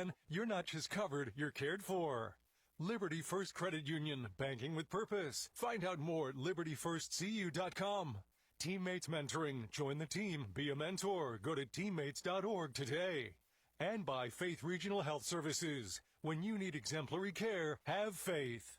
Union, you're not just covered, you're cared for. Liberty First Credit Union, banking with purpose. Find out more at libertyfirstcu.com. Teammates Mentoring. Join the team. Be a mentor. Go to teammates.org today. And by Faith Regional Health Services. When you need exemplary care, have faith.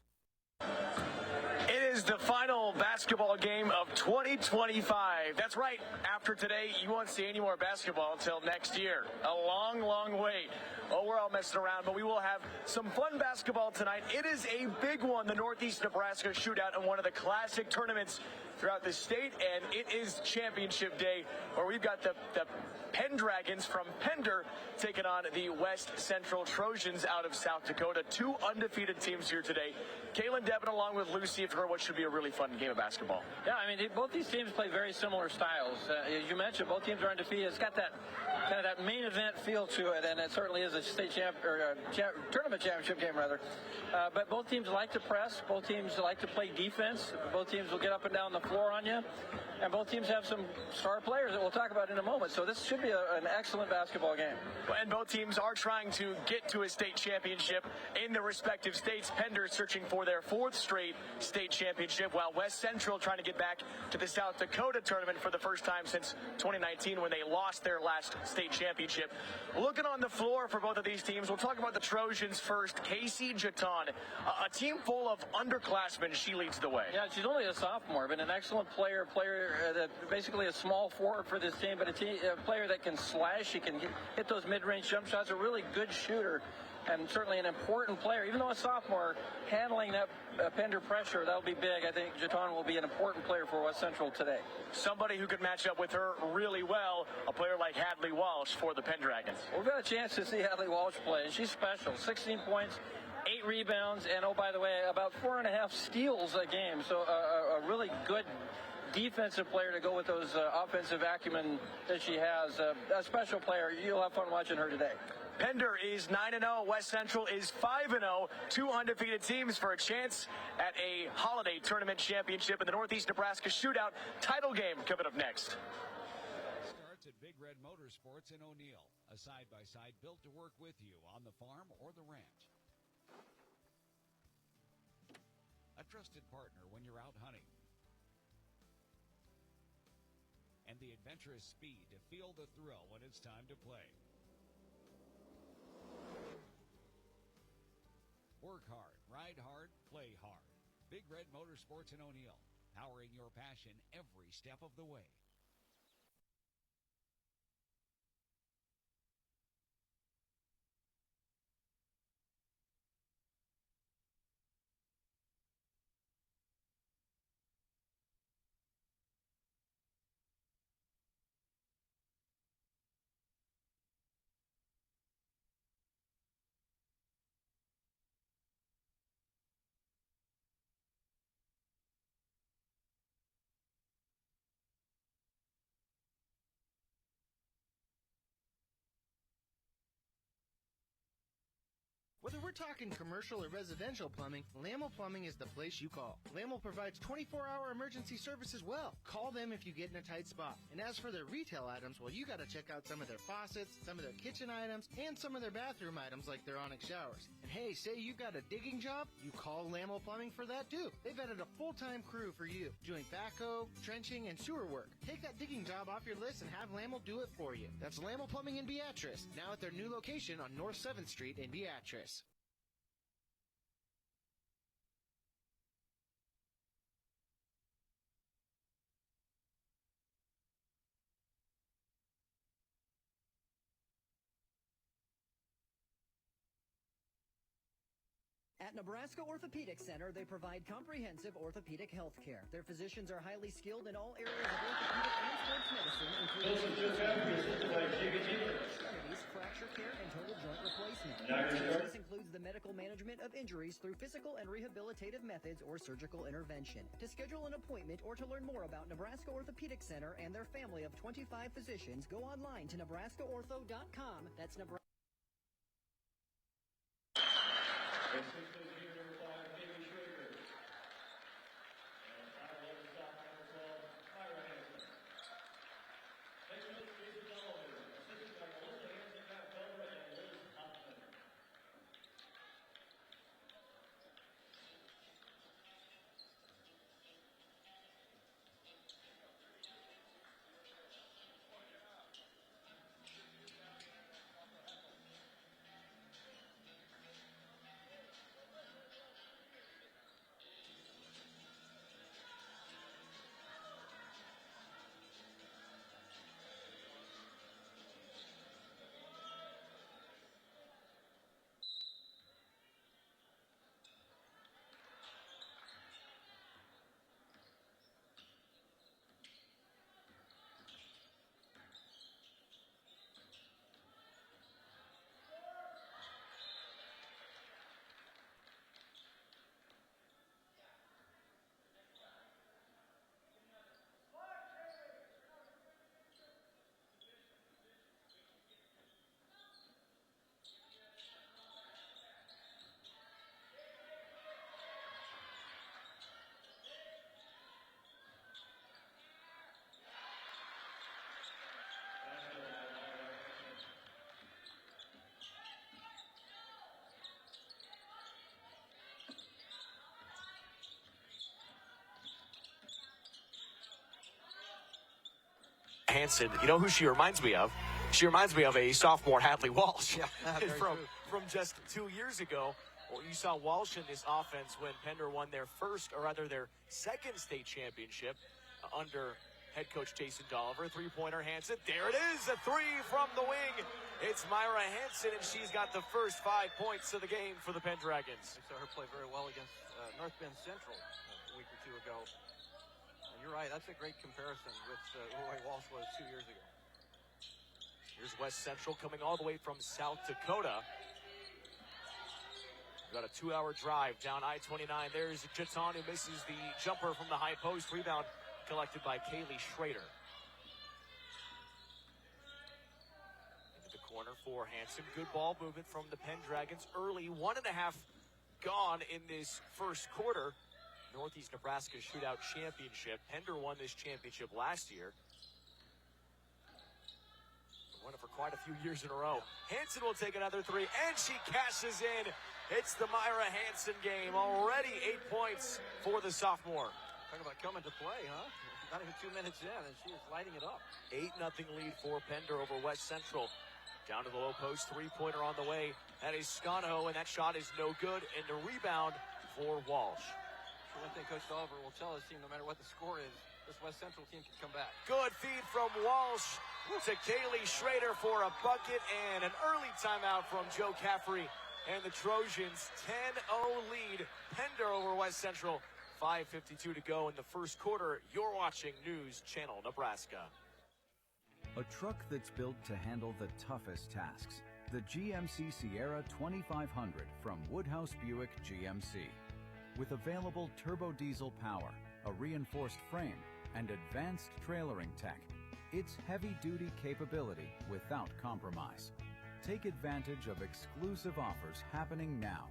It is the final basketball game of 2025. That's right. After today, you won't see any more basketball until next year. A long, long wait. Oh, we're all messing around, but we will have some fun basketball tonight. It is a big one, the Northeast Nebraska Shootout, and one of the classic tournaments throughout the state, and it is championship day, where we've got the Pendragons from Pender taking on the West Central Trojans out of South Dakota. Two undefeated teams here today. Kaylin Devin along with Lucy for what should be a really fun game of basketball. Yeah, I mean, both these teams play very similar styles. As you mentioned, both teams are undefeated. It's got that kind of that main event feel to it, and it certainly is a state tournament championship game, rather. But both teams like to press. Both teams like to play defense. Both teams will get up and down the floor on you. And both teams have some star players that we'll talk about in a moment. So this should be an excellent basketball game. And both teams are trying to get to a state championship in their respective states. Pender searching for their fourth straight state championship, while West Central trying to get back to the South Dakota tournament for the first time since 2019 when they lost their last state championship. Looking on the floor for both of these teams, we'll talk about the Trojans first. Casey Jaton, a team full of underclassmen. She leads the way. Yeah, she's only a sophomore, but an excellent player that basically a small forward for this team, but a player that can slash. She can hit those mid-range jump shots. A really good shooter, and certainly an important player. Even though a sophomore, handling that Pender pressure, that'll be big. I think Jaton will be an important player for West Central today. Somebody who could match up with her really well, a player like Hadley Walsh for the Pendragons. We've got a chance to see Hadley Walsh play, and she's special. 16 points, 8 rebounds, and oh, by the way, about 4.5 steals a game. So a really good defensive player to go with those offensive acumen that she has. A special player. You'll have fun watching her today. Pender is 9-0. West Central is 5-0. Two undefeated teams for a chance at a holiday tournament championship in the Northeast Nebraska Shootout title game coming up next. Starts at Big Red Motorsports in O'Neill. A side-by-side built to work with you on the farm or the ranch. A trusted partner when you're out hunting. And the adventurous speed to feel the thrill when it's time to play. Work hard, ride hard, play hard. Big Red Motorsports in O'Neill, powering your passion every step of the way. Whether we're talking commercial or residential plumbing, Lamel Plumbing is the place you call. Lamel provides 24-hour emergency service as well. Call them if you get in a tight spot. And as for their retail items, well, you got to check out some of their faucets, some of their kitchen items, and some of their bathroom items like their Onyx showers. And hey, say you got a digging job, you call Lamel Plumbing for that too. They've added a full-time crew for you, doing backhoe, trenching, and sewer work. Take that digging job off your list and have Lamel do it for you. That's Lamel Plumbing in Beatrice, now at their new location on North 7th Street in Beatrice. At Nebraska Orthopedic Center, they provide comprehensive orthopedic health care. Their physicians are highly skilled in all areas of orthopedic and sports medicine, including extremities, fracture care, and total joint replacement. This includes the medical management of injuries through physical and rehabilitative methods or surgical intervention. To schedule an appointment or to learn more about Nebraska Orthopedic Center and their family of 25 physicians, go online to nebraskaortho.com. That's Nebraska. Hansen. You know who she reminds me of? She reminds me of a sophomore Hadley Walsh from just 2 years ago. Well, you saw Walsh in this offense when Pender won their second state championship under head coach Jason Dolliver. Three-pointer Hansen. There it is, a three from the wing. It's Myra Hansen, and she's got the first 5 points of the game for the Pendragons. I saw her play very well against North Bend Central a week or two ago. And you're right, that's a great comparison with who Walsh was 2 years ago. Here's West Central coming all the way from South Dakota. Got a 2-hour drive down I-29. There's Jaton, who misses the jumper from the high post. Rebound collected by Kaylee Schrader. Into the corner for Hansen. Good ball movement from the Pendragons early. 1.5 gone in this first quarter. Northeast Nebraska Shootout Championship. Pender won this championship last year. Won it for quite a few years in a row. Hansen will take another three, and she cashes in. It's the Myra Hansen game. Already 8 points for the sophomore. Talk about coming to play, huh? Not even 2 minutes in, and she is lighting it up. 8-0 lead for Pender over West Central. Down to the low post, three-pointer on the way. That is Scano, and that shot is no good. And the rebound for Walsh. One thing Coach Dolliver will tell his team, no matter what the score is, this West Central team can come back. Good feed from Walsh to Kaylee Schrader for a bucket, and an early timeout from Joe Caffrey. And the Trojans 10-0 lead. Pender over West Central. 5:52 to go in the first quarter. You're watching News Channel Nebraska. A truck that's built to handle the toughest tasks. The GMC Sierra 2500 from Woodhouse Buick GMC. With available turbo diesel power, a reinforced frame, and advanced trailering tech, it's heavy-duty capability without compromise. Take advantage of exclusive offers happening now.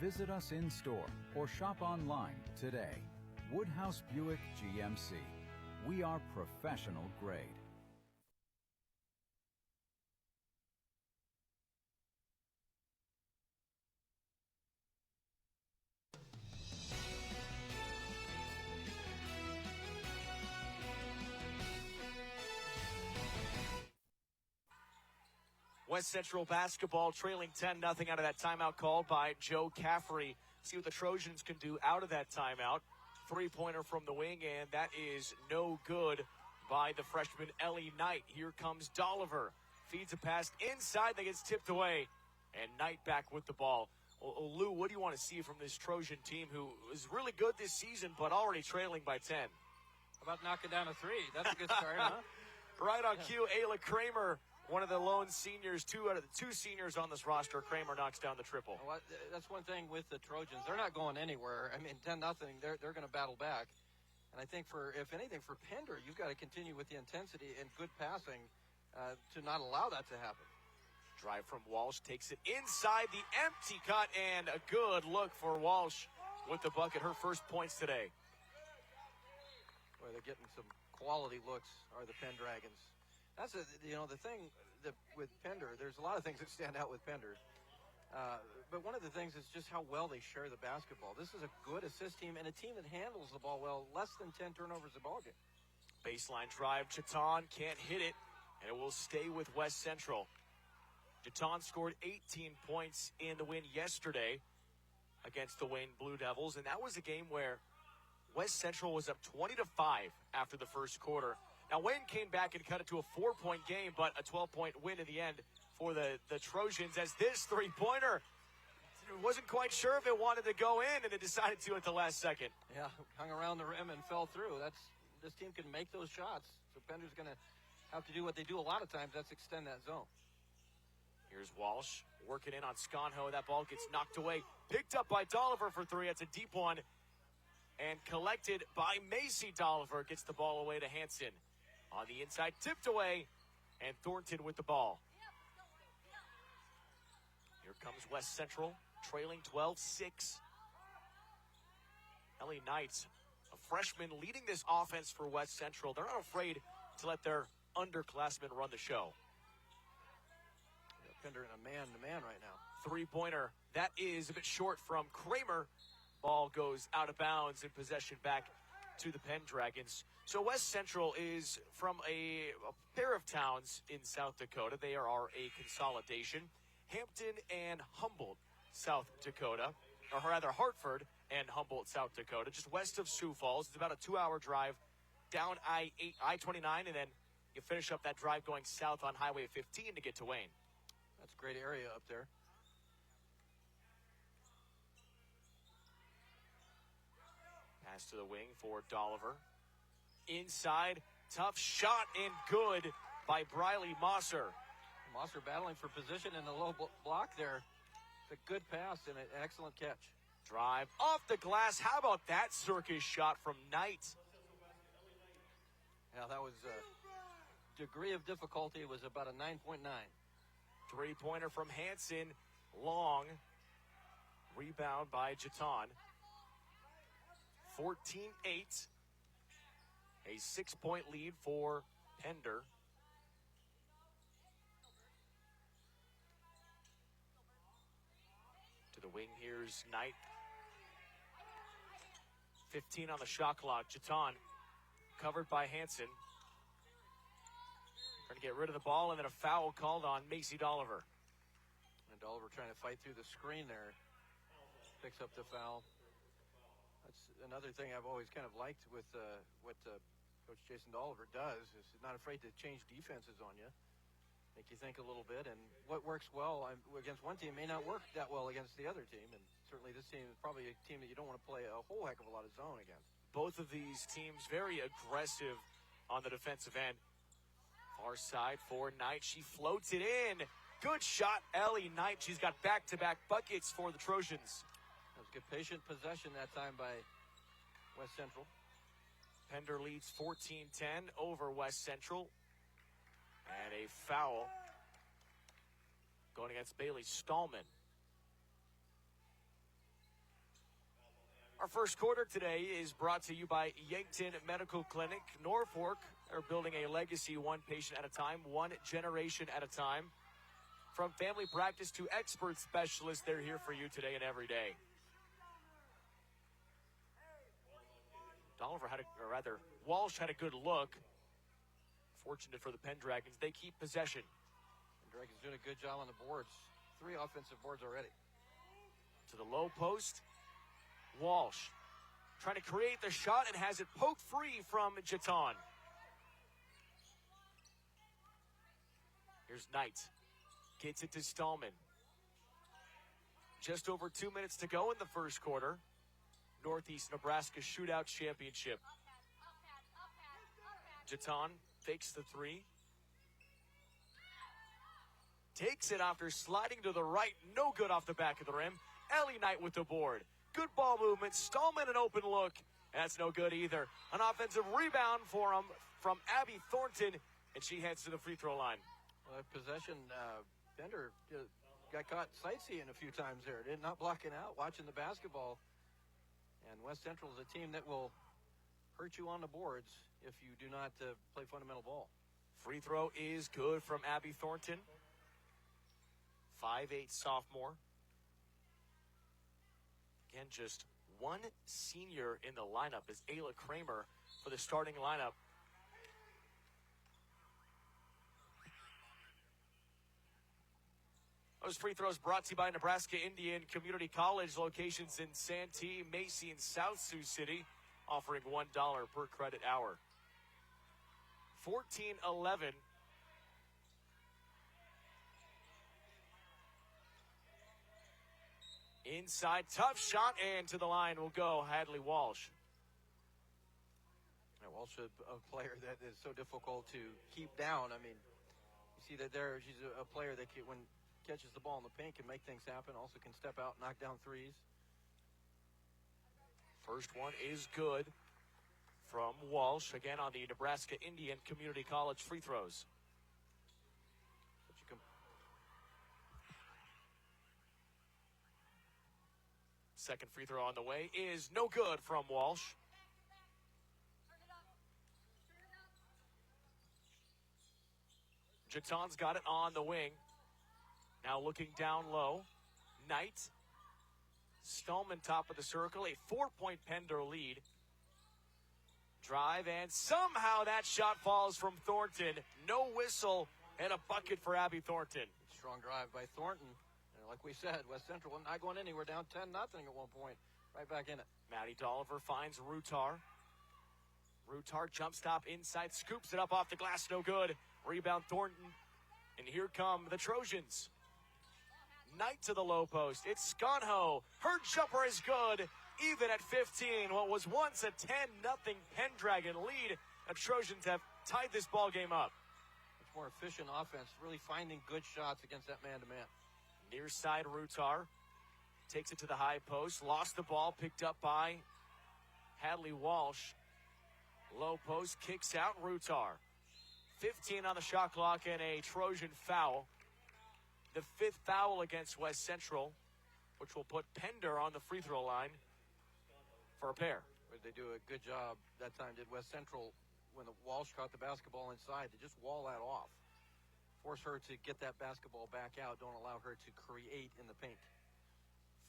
Visit us in store or shop online today. Woodhouse Buick GMC. We are professional grade. West Central basketball trailing 10-0 out of that timeout called by Joe Caffrey. See what the Trojans can do out of that timeout. Three-pointer from the wing, and that is no good by the freshman Ellie Knight. Here comes Dolliver. Feeds a pass inside that gets tipped away, and Knight back with the ball. Lou, what do you want to see from this Trojan team who is really good this season but already trailing by 10? How about knocking down a three? That's a good start, huh? Right on cue, Ayla Kramer. One of the lone seniors, 2 out of the 2 seniors on this roster. Kramer knocks down the triple. Well, that's one thing with the Trojans. They're not going anywhere. I mean, 10-0, they're going to battle back. And I think if anything, for Pender, you've got to continue with the intensity and good passing to not allow that to happen. Drive from Walsh, takes it inside the empty cut, and a good look for Walsh with the bucket. Her first points today. Boy, they're getting some quality looks, are the Pendragons. That's the thing that with Pender. There's a lot of things that stand out with Pender, but one of the things is just how well they share the basketball. This is a good assist team and a team that handles the ball well. Less than 10 turnovers a ball game. Baseline drive, Chaton can't hit it, and it will stay with West Central. Chaton scored 18 points in the win yesterday against the Wayne Blue Devils, and that was a game where West Central was up 20-5 after the first quarter. Now, Wayne came back and cut it to a 4-point game, but a 12-point win in the end for the Trojans, as this three-pointer wasn't quite sure if it wanted to go in, and it decided to at the last second. Yeah, hung around the rim and fell through. This team can make those shots, so Pender's going to have to do what they do a lot of times. That's extend that zone. Here's Walsh working in on Sconho. That ball gets knocked away. Picked up by Dolliver for three. That's a deep one. And collected by Macy. Dolliver gets the ball away to Hansen. On the inside, tipped away, and Thornton with the ball. Here comes West Central, trailing 12-6. Ellie Knight, a freshman, leading this offense for West Central. They're not afraid to let their underclassmen run the show. Pender in a man-to-man right now. Three-pointer, that is a bit short from Kramer. Ball goes out of bounds, and possession back to the Pendragons. So West Central is from a pair of towns in South Dakota. They are a consolidation. Hampton and Humboldt, South Dakota, or rather Hartford and Humboldt, South Dakota, just west of Sioux Falls. It's about a 2-hour drive down I-29, and then you finish up that drive going south on Highway 15 to get to Wayne. That's a great area up there. Pass to the wing for Dolliver. Inside, tough shot and good by Briley Mosser. Mosser battling for position in the low block there. It's a good pass and an excellent catch. Drive off the glass. How about that circus shot from Knight? Yeah, that was degree of difficulty was about a 9.9. Three-pointer from Hansen. Long. Rebound by Jaton. 14-8. A 6-point lead for Pender. To the wing, here's Knight. 15 on the shot clock. Jaton covered by Hansen. Trying to get rid of the ball, and then a foul called on Macy Dolliver. And Dolliver trying to fight through the screen there. Picks up the foul. That's another thing I've always kind of liked with what Coach Jason Dolliver does, is he's not afraid to change defenses on you. Make you think a little bit, and what works well against one team may not work that well against the other team, and certainly this team is probably a team that you don't want to play a whole heck of a lot of zone against. Both of these teams very aggressive on the defensive end. Far side for Knight. She floats it in. Good shot, Ellie Knight. She's got back-to-back buckets for the Trojans. That was good patient possession that time by West Central. Pender leads 14-10 over West Central. And a foul going against Bailey Stallman. Our first quarter today is brought to you by Yankton Medical Clinic. Norfolk are building a legacy one patient at a time, one generation at a time. From family practice to expert specialists, they're here for you today and every day. Walsh had a good look. Fortunate for the Pendragons, they keep possession. Pendragons doing a good job on the boards. 3 offensive boards already. To the low post. Walsh trying to create the shot and has it poked free from Jaton. Here's Knight. Gets it to Stallman. Just over 2 minutes to go in the first quarter. Northeast Nebraska Shootout Championship. Jaton fakes the 3. Takes it after sliding to the right. No good off the back of the rim. Ellie Knight with the board. Good ball movement. Stallman an open look. That's no good either. An offensive rebound for him from Abby Thornton, and she heads to the free throw line. Well, possession, Pender got caught sightseeing a few times there. Not blocking out, watching the basketball. And West Central is a team that will hurt you on the boards if you do not play fundamental ball. Free throw is good from Abby Thornton. 5'8" sophomore. Again, just one senior in the lineup is Ayla Kramer for the starting lineup. Those free throws brought to you by Nebraska Indian Community College, locations in Santee, Macy, and South Sioux City, offering $1 per credit hour. 14-11. Inside, tough shot, and to the line will go Hadley Walsh. Yeah, Walsh is a player that is so difficult to keep down. I mean, you see that there, she's a player that when catches the ball in the paint can make things happen, also can step out, knock down threes. First one is good from Walsh, again on the Nebraska Indian Community College free throws. But you can Second free throw on the way is no good from Walsh. Jaton's got it on the wing. Now looking down low. Knight. Stallman top of the circle. A 4-point Pender lead. Drive, and somehow that shot falls from Thornton. No whistle and a bucket for Abby Thornton. Strong drive by Thornton. And like we said, West Central not going anywhere, down 10-0 at one point. Right back in it. Maddie Dolliver finds Rutar. Rutar jump stop inside, scoops it up off the glass, no good. Rebound Thornton. And here come the Trojans. Knight to the low post. It's Sconho. Her jumper is good. Even at 15, what was once a 10-0 Pendragon lead, the Trojans have tied this ball game up. Much more efficient offense, really finding good shots against that man-to-man. Near side, Rutar takes it to the high post. Lost the ball, picked up by Hadley Walsh. Low post, kicks out Rutar. 15 on the shot clock and a Trojan foul. The 5th foul against West Central, which will put Pender on the free throw line for a pair. They do a good job that time, did West Central, when the Walsh caught the basketball inside, to just wall that off. Force her to get that basketball back out. Don't allow her to create in the paint.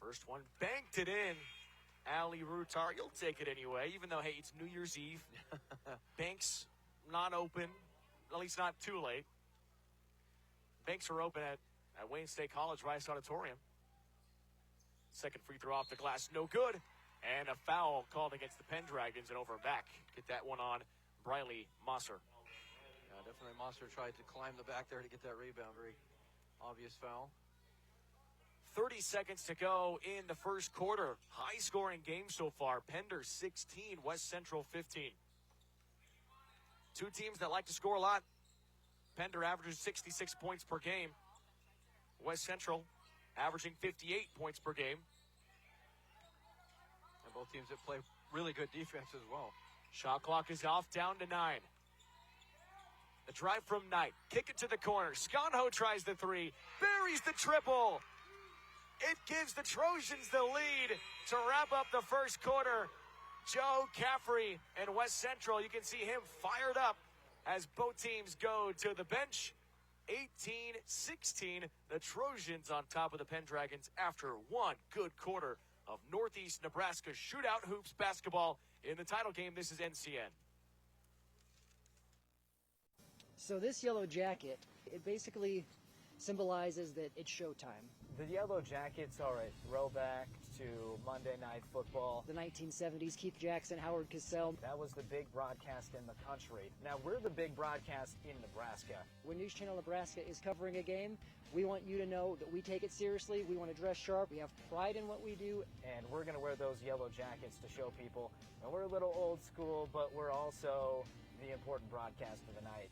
First one, banked it in. Allie Rutar, you'll take it anyway, even though, hey, it's New Year's Eve. Banks not open, at least not too late. Banks are open at Wayne State College Rice Auditorium. Second free throw off the glass, no good. And a foul called against the Pendragons and over and back. Get that one on Briley Mosser. Yeah, definitely Mosser tried to climb the back there to get that rebound. Very obvious foul. 30 seconds to go in the first quarter. High-scoring game so far. Pender 16, West Central 15. Two teams that like to score a lot. Pender averages 66 points per game. West Central averaging 58 points per game. And both teams that play really good defense as well. Shot clock is off, down to 9. The drive from Knight. Kick it to the corner. Sconho tries the 3. Buries the triple. It gives the Trojans the lead to wrap up the first quarter. Joe Caffrey and West Central, you can see him fired up as both teams go to the bench. 18-16, the Trojans on top of the Pendragons after one good quarter of Northeast Nebraska Shootout Hoops basketball. In the title game, this is NCN. So this yellow jacket, it basically symbolizes that it's showtime. The Yellow Jackets are a throwback to Monday Night Football. The 1970s, Keith Jackson, Howard Cosell. That was the big broadcast in the country. Now we're the big broadcast in Nebraska. When News Channel Nebraska is covering a game, we want you to know that we take it seriously. We want to dress sharp. We have pride in what we do. And we're going to wear those yellow jackets to show people. And we're a little old school, but we're also the important broadcast of the night.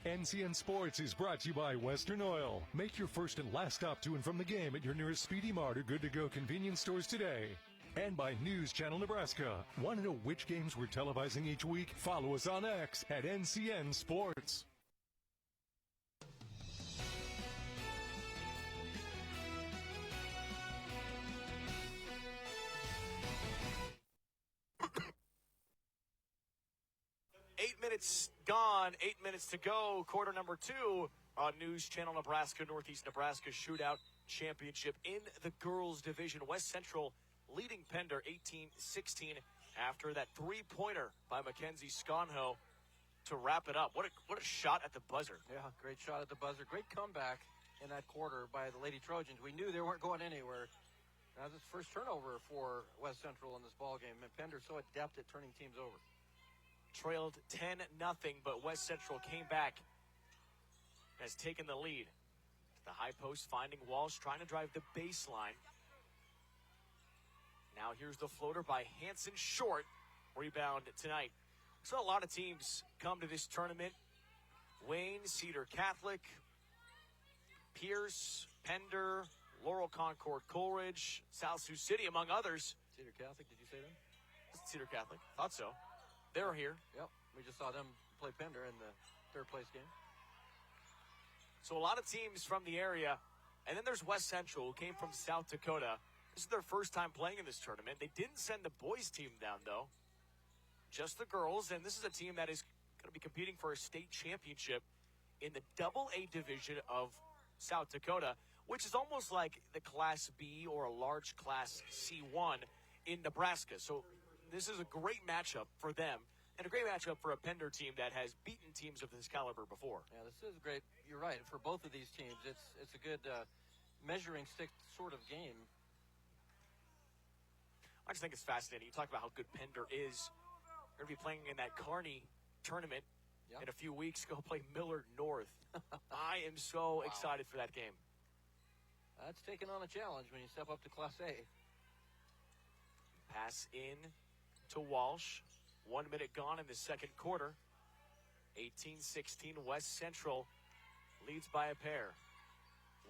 NCN Sports is brought to you by Western Oil. Make your first and last stop to and from the game at your nearest Speedy Mart or good-to-go convenience stores today. And by News Channel Nebraska. Want to know which games we're televising each week? Follow us on X at NCN Sports. Gone, 8 minutes to go. Quarter number 2 on News Channel Nebraska, Northeast Nebraska Shootout Championship in the girls division. West Central leading Pender 18-16 after that three-pointer by Mackenzie Sconho to wrap it up. What a shot at the buzzer. Yeah, great shot at the buzzer. Great comeback in that quarter by the Lady Trojans. We knew they weren't going anywhere. That was the first turnover for West Central in this ball game. And Pender so adept at turning teams over. Trailed 10-0, but West Central came back, has taken the lead. The high post finding Walsh, trying to drive the baseline. Now here's the floater by Hanson, short. Rebound tonight. So a lot of teams come to this tournament. Wayne, Cedar Catholic, Pierce, Pender, Laurel Concord, Coleridge, South Sioux City, among others. Cedar Catholic, did you say that? Cedar Catholic, thought so. They're here. Yep, we just saw them play Pender in the third place game. So a lot of teams from the area. And then there's West Central, who came from South Dakota. This is their first time playing in this tournament. They didn't send the boys team down, though. Just the girls. And this is a team that is going to be competing for a state championship in the AA division of South Dakota, which is almost like the Class B or a large Class C1 in Nebraska. So this is a great matchup for them and a great matchup for a Pender team that has beaten teams of this caliber before. Yeah, this is great. You're right. For both of these teams, it's a good measuring stick sort of game. I just think it's fascinating. You talk about how good Pender is. They're going to be playing in that Kearney tournament in a few weeks. Go play Millard North. I am so excited for that game. That's taking on a challenge when you step up to Class A. Pass in to Walsh. 1 minute gone in the second quarter. 18-16 West Central leads by a pair.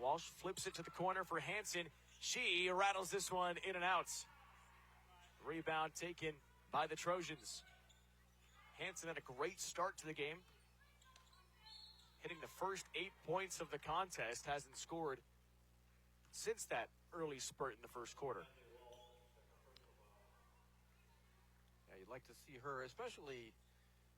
Walsh flips it to the corner for Hanson. She rattles this one in and out. Rebound taken by the Trojans. Hanson had a great start to the game. Hitting the first 8 points of the contest. Hasn't scored since that early spurt in the first quarter. Yeah, you'd like to see her, especially,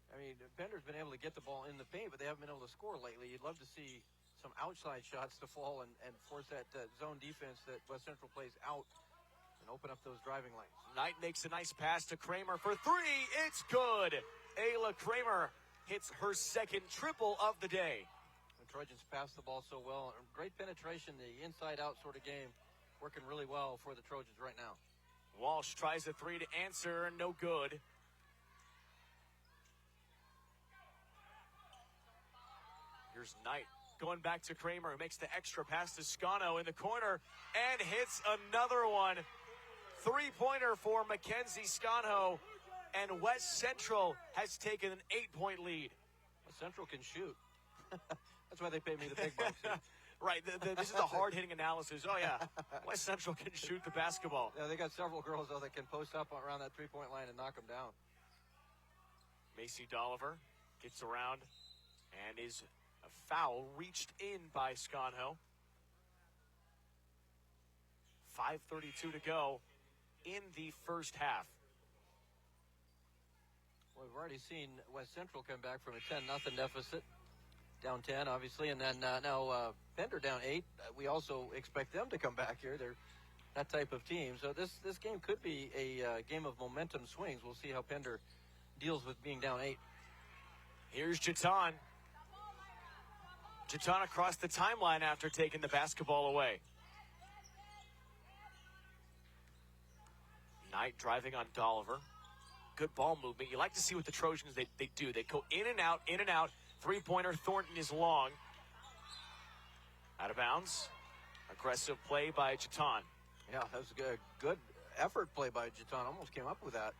I mean, Pender's been able to get the ball in the paint, but they haven't been able to score lately. You'd love to see some outside shots to fall and force that zone defense that West Central plays out and open up those driving lanes. Knight makes a nice pass to Kramer for three. It's good. Ayla Kramer hits her second triple of the day. The Trojans pass the ball so well. Great penetration, the inside-out sort of game, working really well for the Trojans right now. Walsh tries a three to answer, no good. Here's Knight going back to Kramer, who makes the extra pass to Scano in the corner and hits another one. Three-pointer for Mackenzie Scano, and West Central has taken an 8-point lead. West Central can shoot. That's why they pay me the big bucks. Right, this is a hard-hitting analysis. Oh, yeah, West Central can shoot the basketball. Yeah, they got several girls, though, that can post up around that three-point line and knock them down. Macy Dolliver gets around and is a foul reached in by Scano. 5:32 to go in the first half. Well, we've already seen West Central come back from a 10-0 deficit. Down 10, obviously, and then now Pender down 8. We also expect them to come back here. They're that type of team. So this game could be a game of momentum swings. We'll see how Pender deals with being down 8. Here's Jatan. Jatan across the timeline after taking the basketball away. Knight driving on Dolliver. Good ball movement. You like to see what the Trojans, they do. They go in and out, in and out. Three-pointer, Thornton is long. Out of bounds. Aggressive play by Jatan. Yeah, that was a good effort play by Jatan. Almost came up with that.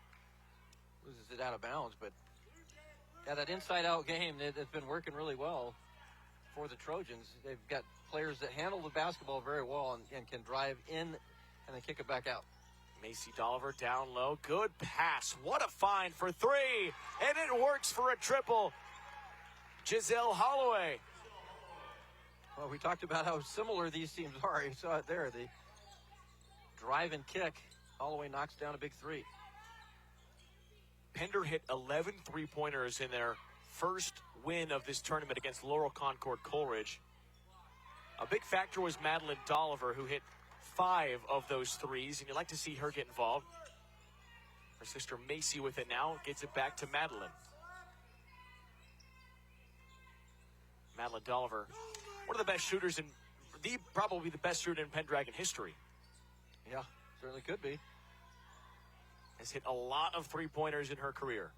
Loses it out of bounds, but yeah, that inside-out game, it's been working really well for the Trojans. They've got players that handle the basketball very well and can drive in and then kick it back out. Macy Dolliver down low. Good pass. What a find for three. And it works for a triple. Giselle Holloway. Well, we talked about how similar these teams are. You saw it there. The drive and kick. Holloway knocks down a big three. Pender hit 11 three-pointers in their first win of this tournament against Laurel Concord Coleridge. A big factor was Madeline Dolliver, who hit 5 of those threes, and you'd like to see her get involved. Her sister Macy with it now, gets it back to Madeline. Madeline Dolliver, one of the best shooters probably the best shooter in Pendragon history. Yeah, certainly could be. Has hit a lot of three-pointers in her career.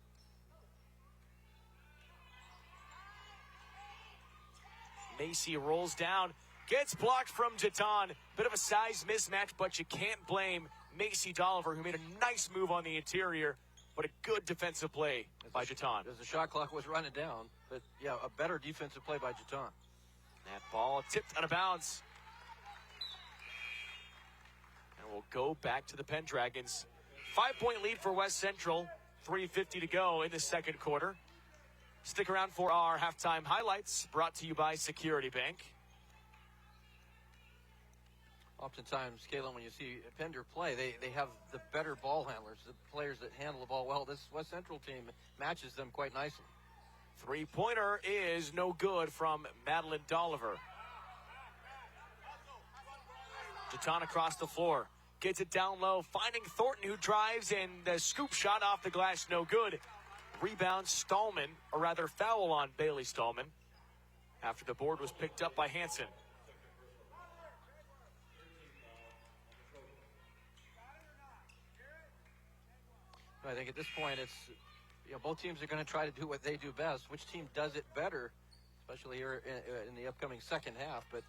Macy rolls down, gets blocked from Jatan. Bit of a size mismatch, but you can't blame Macy Dolliver, who made a nice move on the interior, but a good defensive play by Jatan. As the shot clock was running down, but yeah, a better defensive play by Jatan. That ball tipped out of bounds. And we'll go back to the Pendragons. 5-point lead for West Central. 3:50 to go in the second quarter. Stick around for our halftime highlights, brought to you by Security Bank. Oftentimes, Kalen, when you see Pender play, they have the better ball handlers, the players that handle the ball well. This West Central team matches them quite nicely. Three-pointer is no good from Madeline Dolliver. Jatan across the floor. gets it down low, finding Thornton, who drives, and the scoop shot off the glass, no good. Rebound, Stallman, or rather foul on Bailey Stallman, after the board was picked up by Hansen. I think at this point, it's both teams are going to try to do what they do best. Which team does it better, especially here in the upcoming second half? But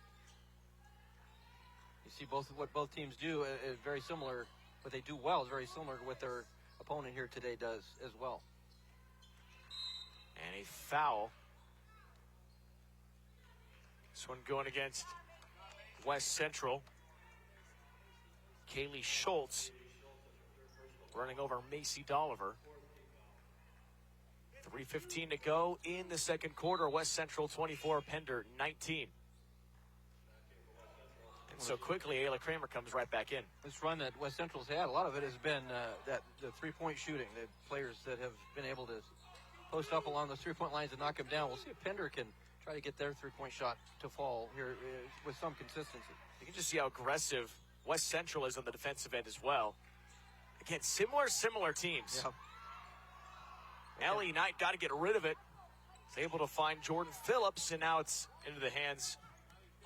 you see what both teams do is very similar. What they do well is very similar to what their opponent here today does as well. And a foul. This one going against West Central. Kaylee Schultz running over Macy Dolliver. 3:15 to go in the second quarter. West Central 24, Pender 19. And so quickly, Ayla Kramer comes right back in. This run that West Central's had, a lot of it has been the three-point shooting. The players that have been able to post up along those three-point lines and knock them down. We'll see if Pender can try to get their three-point shot to fall here with some consistency. You can just see how aggressive West Central is on the defensive end as well. Again, similar teams. Yep. Ellie Knight got to get rid of it. Is able to find Jordan Phillips, and now it's into the hands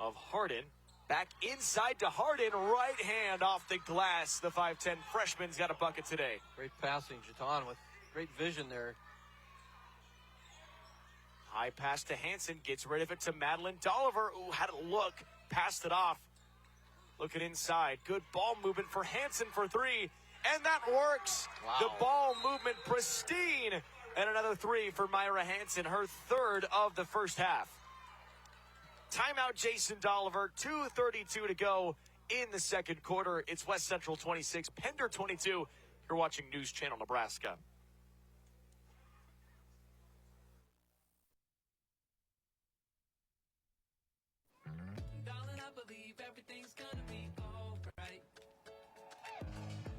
of Harden. Back inside to Harden, right hand off the glass. The 5'10 freshman's got a bucket today. Great passing, Jaton with great vision there. High pass to Hansen, gets rid of it to Madeline Dolliver. Ooh, had a look, passed it off. Looking inside, good ball movement for Hansen for three, and that works. Wow. The ball movement pristine, and another three for Myra Hansen, her third of the first half. Timeout, Jason Dolliver, 2:32 to go in the second quarter. It's West Central 26, Pender 22. You're watching News Channel Nebraska. Darling, I believe everything's gonna be alright.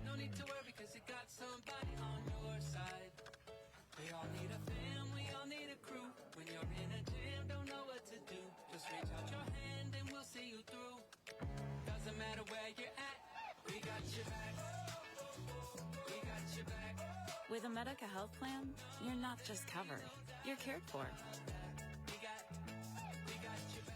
No need to worry, cause you got somebody on your side. We all need a fam, we all need a crew. When you're in a jam, don't know what to do. Just reach out your hand and we'll see you through. Doesn't matter where you're at, we got your back. We got your back. With a Medica health plan, you're not just covered, you're cared for. We got your back.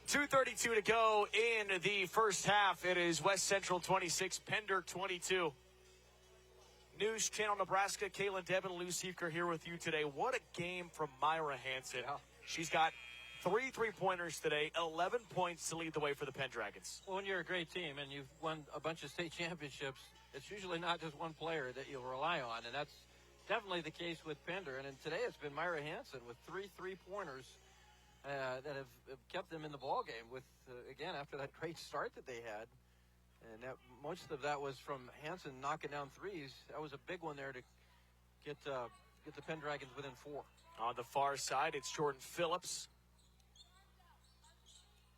2:32 to go in the first half. It is West Central 26, Pender 22. News Channel Nebraska, Kaylin Deb and Lou Siefker here with you today. What a game from Myra Hansen. Yeah. She's got 3 3-pointers today, 11 points to lead the way for the Pendragons. Well, when you're a great team and you've won a bunch of state championships, it's usually not just one player that you'll rely on, and that's definitely the case with Pender. And today it's been Myra Hansen with 3 3-pointers that have kept them in the ball game. With again, after that great start that they had, and that most of that was from Hansen knocking down threes. That was a big one there to get the Pendragons within 4. On the far side, it's Jordan Phillips.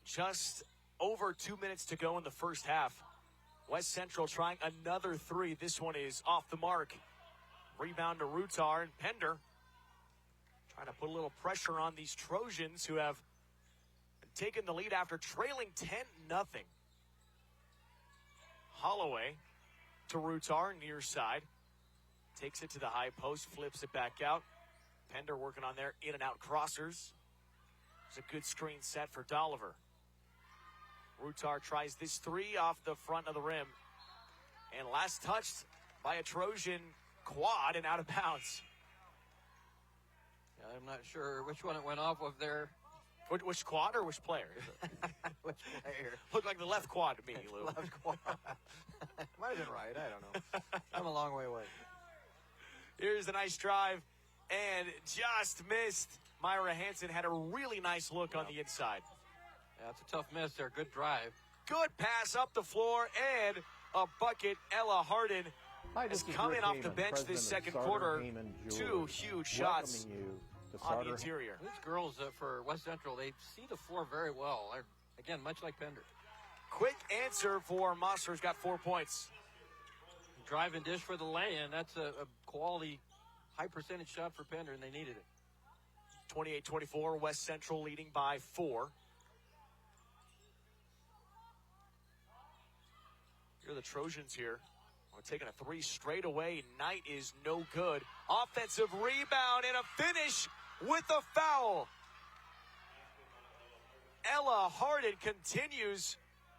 Just over 2 minutes to go in the first half. West Central trying another 3. This one is off the mark. Rebound to Rutar, and Pender trying to put a little pressure on these Trojans, who have taken the lead after trailing 10-0. Holloway to Rutar, near side. Takes it to the high post, flips it back out. Pender working on their in-and-out crossers. It's a good screen set for Dolliver. Rutar tries this 3 off the front of the rim. And last touched by a Trojan quad and out of bounds. Yeah, I'm not sure which one it went off of there. Which quad or which player? Which player? Looked like the left quad to me, Lou. Left quad. Might have been right. I don't know. I'm a long way away. Here's a nice drive, and just missed. Myra Hansen had a really nice look on the inside. Yeah, it's a tough miss there. Good drive. Good pass up the floor, and a bucket. Ella Harden is coming off the bench this second quarter. 2 huge shots on the interior. These girls for West Central, they see the floor very well. They're, again, much like Pender. Quick answer for Mosser, who's got 4 points. Drive and dish for the lay-in. That's a quality high percentage shot for Pender, and they needed it. 28-24, West Central leading by 4. Here are the Trojans here. We're taking a 3 straight away. Knight is no good. Offensive rebound and a finish with a foul. Ella Harden continues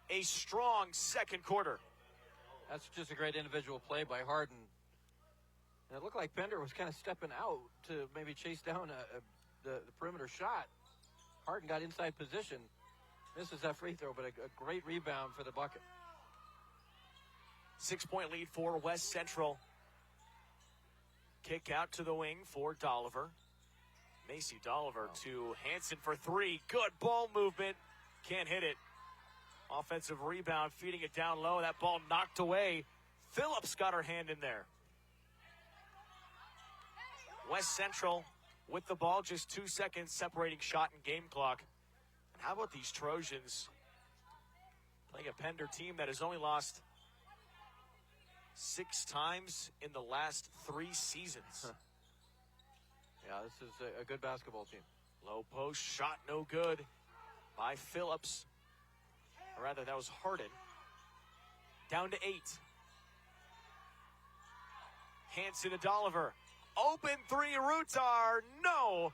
a strong second quarter. That's just a great individual play by Harden. And it looked like Pender was kind of stepping out to maybe chase down the perimeter shot. Harden got inside position. Misses that free throw, but a great rebound for the bucket. 6-point lead for West Central. Kick out to the wing for Dolliver. Macy Dolliver to Hansen for 3. Good ball movement. Can't hit it. Offensive rebound, feeding it down low. That ball knocked away. Phillips got her hand in there. West Central with the ball, just 2 seconds separating shot and game clock. And how about these Trojans playing a Pender team that has only lost 6 times in the last 3 seasons? Yeah, this is a good basketball team. Low post shot, no good by Phillips. Or rather, that was Harden. Down to 8. Hansen to Dolliver. Open 3, Rutar, no.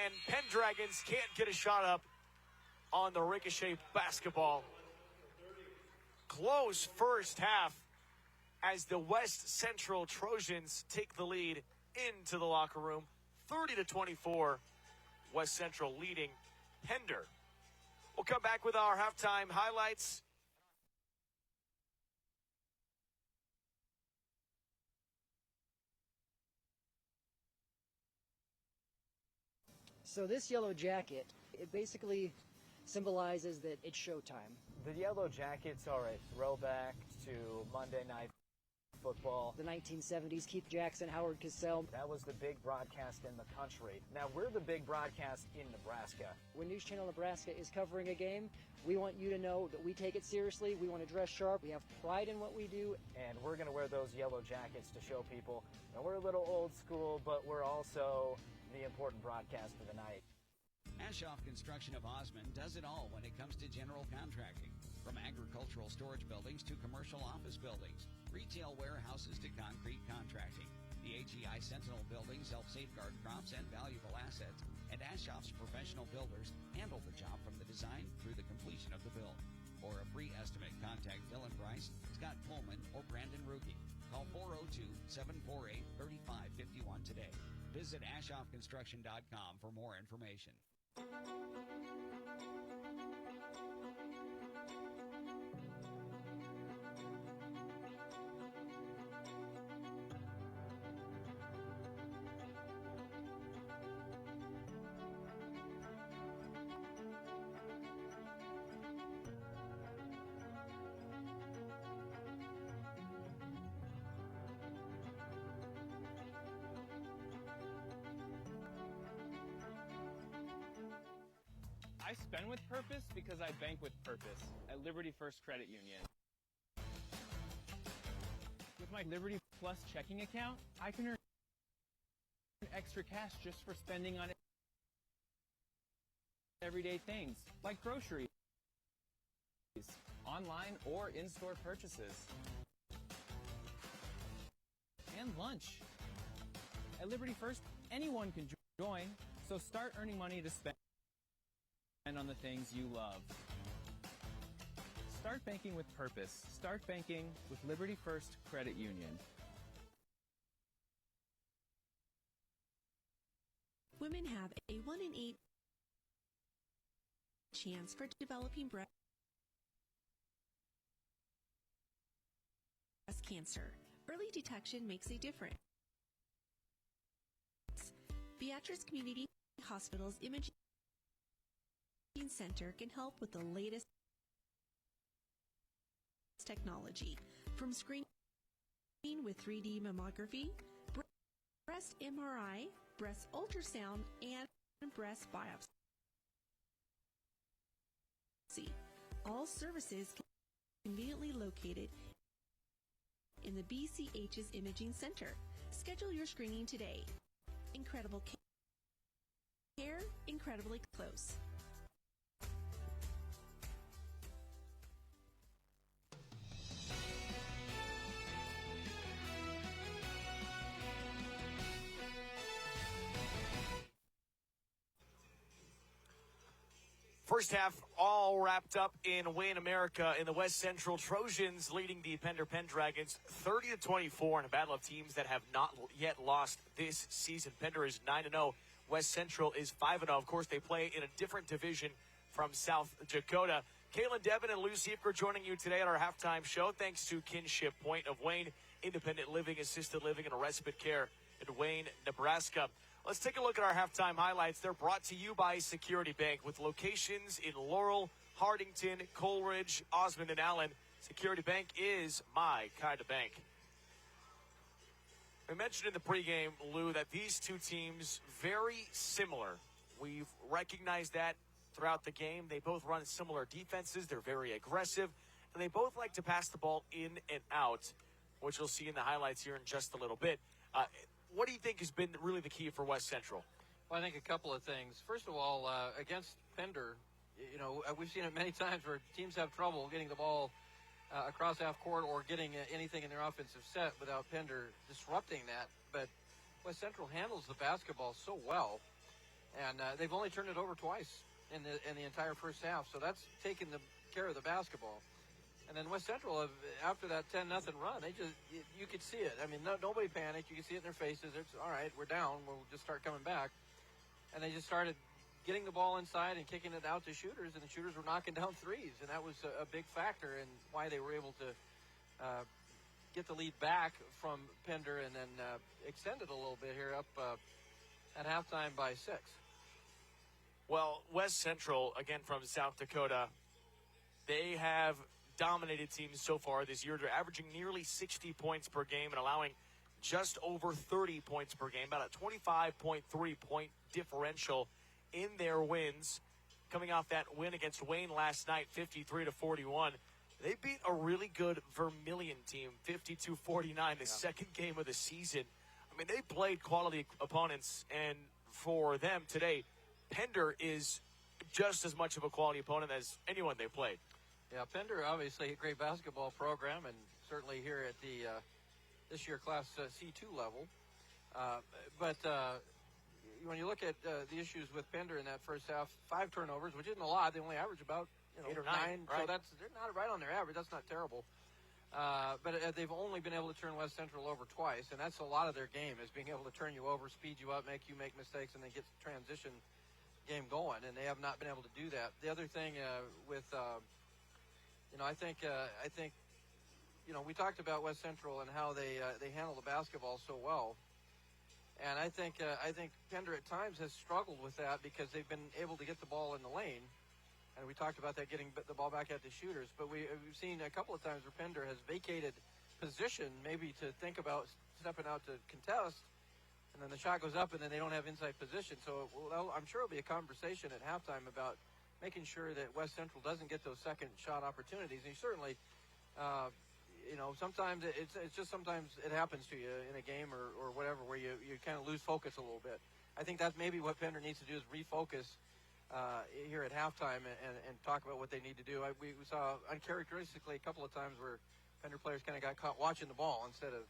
And Pendragons can't get a shot up on the ricochet basketball. Close first half as the West Central Trojans take the lead into the locker room. 30-24, West Central leading Pender. We'll come back with our halftime highlights. So this yellow jacket, it basically symbolizes that it's showtime. The Yellow Jackets are a throwback to Monday Night Football. The 1970s, Keith Jackson, Howard Cosell. That was the big broadcast in the country. Now we're the big broadcast in Nebraska. When News Channel Nebraska is covering a game, we want you to know that we take it seriously. We want to dress sharp. We have pride in what we do. And we're going to wear those yellow jackets to show people. Now we're a little old school, but we're also the important broadcast of the night. Ashoff Construction of Osmond does it all when it comes to general contracting. From agricultural storage buildings to commercial office buildings, retail warehouses to concrete contracting. The AGI Sentinel buildings help safeguard crops and valuable assets, and Ashoff's professional builders handle the job from the design through the completion of the build. For a free estimate, contact Dylan Price, Scott Pullman, or Brandon Ruge. Call 402-748-3551 today. Visit AshoffConstruction.com for more information. I spend with purpose because I bank with purpose at Liberty First Credit Union. With my Liberty Plus checking account, I can earn extra cash just for spending on everyday things like groceries, online or in-store purchases, and lunch. At Liberty First, anyone can join, so start earning money to spend on the things you love. Start banking with purpose. Start banking with Liberty First Credit Union. Women have a 1 in 8 chance for developing breast cancer. Early detection makes a difference. Beatrice Community Hospital's Imaging Center can help with the latest technology, from screening with 3D mammography, breast MRI, breast ultrasound, and breast biopsy. All services conveniently located in the BCH's Imaging Center. Schedule your screening today. Incredible care, incredibly close. First half all wrapped up in Wayne, America, in the West Central. Trojans leading the Pender Pendragons 30-24 in a battle of teams that have not yet lost this season. Pender is 9-0. West Central is 5-0. Of course, they play in a different division from South Dakota. Kaylin Devin and Lou Siepker joining you today at our halftime show. Thanks to Kinship Point of Wayne, independent living, assisted living, and respite care in Wayne, Nebraska. Let's take a look at our halftime highlights. They're brought to you by Security Bank with locations in Laurel, Hardington, Coleridge, Osmond, and Allen. Security Bank is my kind of bank. We mentioned in the pregame, Lou, that these two teams very similar. We've recognized that throughout the game. They both run similar defenses. They're very aggressive, and they both like to pass the ball in and out, which you'll see in the highlights here in just a little bit. What do you think has been really the key for West Central? Well, I think a couple of things. First of all, against Pender, we've seen it many times where teams have trouble getting the ball across half court or getting anything in their offensive set without Pender disrupting that. But West Central handles the basketball so well, and they've only turned it over twice in the entire first half. So that's taken care of the basketball. And then West Central, after that 10-0 run, you could see it. I mean, nobody panicked. You could see it in their faces. It's all right, we're down. We'll just start coming back. And they just started getting the ball inside and kicking it out to shooters, and the shooters were knocking down threes. And that was a big factor in why they were able to get the lead back from Pender and then extend it a little bit here up at halftime by 6. Well, West Central, again from South Dakota, they have dominated teams so far this year. They're averaging nearly 60 points per game and allowing just over 30 points per game, about a 25.3 point differential in their wins. Coming off that win against Wayne last night, 53-41. They beat a really good Vermilion team, 52-49, the second game of the season. I mean, they played quality opponents, and for them today, Pender is just as much of a quality opponent as anyone they played. Yeah, Pender, obviously a great basketball program, and certainly here at the this year Class C2 level. But when you look at the issues with Pender in that first half, 5 turnovers, which isn't a lot. They only average about 8 or 9. Right. So they're not right on their average. That's not terrible. But they've only been able to turn West Central over twice, and that's a lot of their game, is being able to turn you over, speed you up, make you make mistakes, and then get the transition game going. And they have not been able to do that. The other thing with I think we talked about West Central and how they handle the basketball so well, and I think Pender at times has struggled with that because they've been able to get the ball in the lane, and we talked about that, getting the ball back at the shooters. But we've seen a couple of times where Pender has vacated position, maybe to think about stepping out to contest, and then the shot goes up, and then they don't have inside position. So I'm sure it'll be a conversation at halftime about making sure that West Central doesn't get those second shot opportunities. And certainly, sometimes sometimes it happens to you in a game or whatever, where you kind of lose focus a little bit. I think that's maybe what Pender needs to do, is refocus here at halftime and talk about what they need to do. We saw uncharacteristically a couple of times where Pender players kind of got caught watching the ball instead of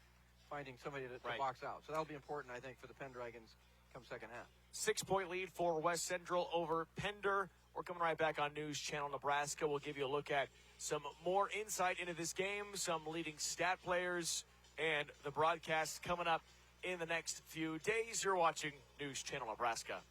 finding somebody to box out. So that'll be important, I think, for the Pendragons come second half. 6-point lead for West Central over Pender. We're coming right back on News Channel Nebraska. We'll give you a look at some more insight into this game, some leading stat players, and the broadcast coming up in the next few days. You're watching News Channel Nebraska.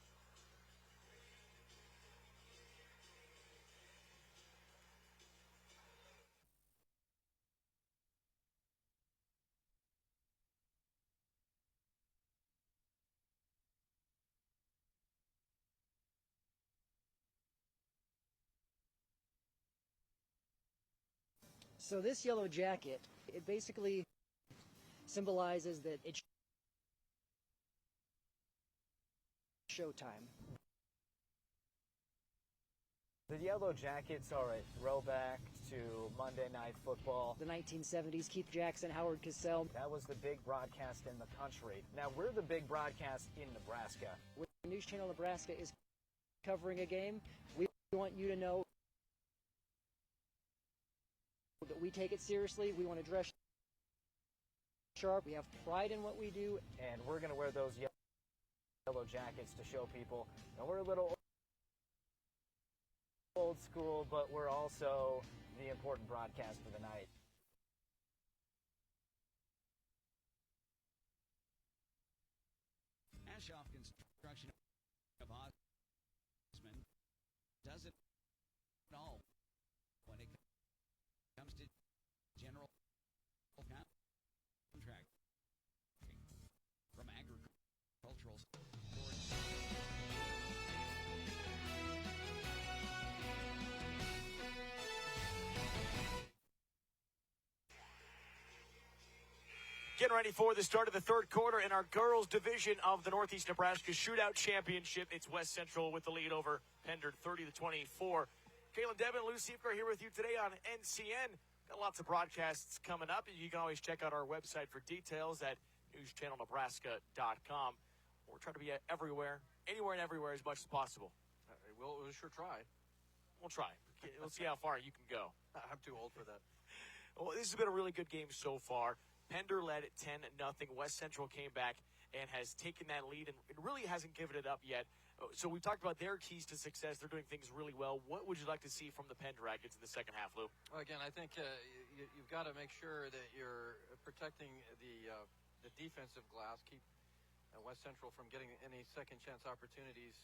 So this yellow jacket, it basically symbolizes that it's showtime. The Yellow Jackets are a throwback to Monday Night Football. The 1970s, Keith Jackson, Howard Cosell. That was the big broadcast in the country. Now we're the big broadcast in Nebraska. When News Channel Nebraska is covering a game, we want you to know that we take it seriously. We want to dress sharp. We have pride in what we do. And we're going to wear those Yellow Jackets to show people. Now we're a little old school, but we're also the important broadcast of the night. Ashoff Construction of Osman does it all when it comes to general contract from agricultural storage. Getting ready for the start of the third quarter in our girls division of the Northeast Nebraska Shootout Championship. It's West Central with the lead over Pender 30-24. Kaylin Devin, Lou Siefker here with you today on NCN. Got lots of broadcasts coming up. You can always check out our website for details at newschannelnebraska.com. We're trying to be everywhere, anywhere and everywhere as much as possible. We'll sure try. We'll try. We'll see how far you can go. I'm too old for that. Well, this has been a really good game so far. Pender led at 10-0. West Central came back and has taken that lead and really hasn't given it up yet. So we talked about their keys to success. They're doing things really well. What would you like to see from the Pender Dragons in the second half, Lou? Well, again, I think you've got to make sure that you're protecting the defensive glass, keep West Central from getting any second chance opportunities.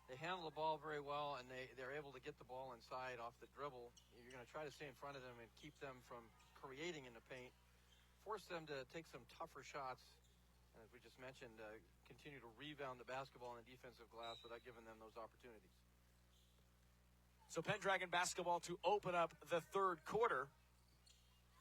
They handle the ball very well, and they're able to get the ball inside off the dribble. You're going to try to stay in front of them and keep them from creating in the paint. Force them to take some tougher shots, and as we just mentioned, continue to rebound the basketball in the defensive glass without giving them those opportunities. So Pendragon basketball to open up the third quarter.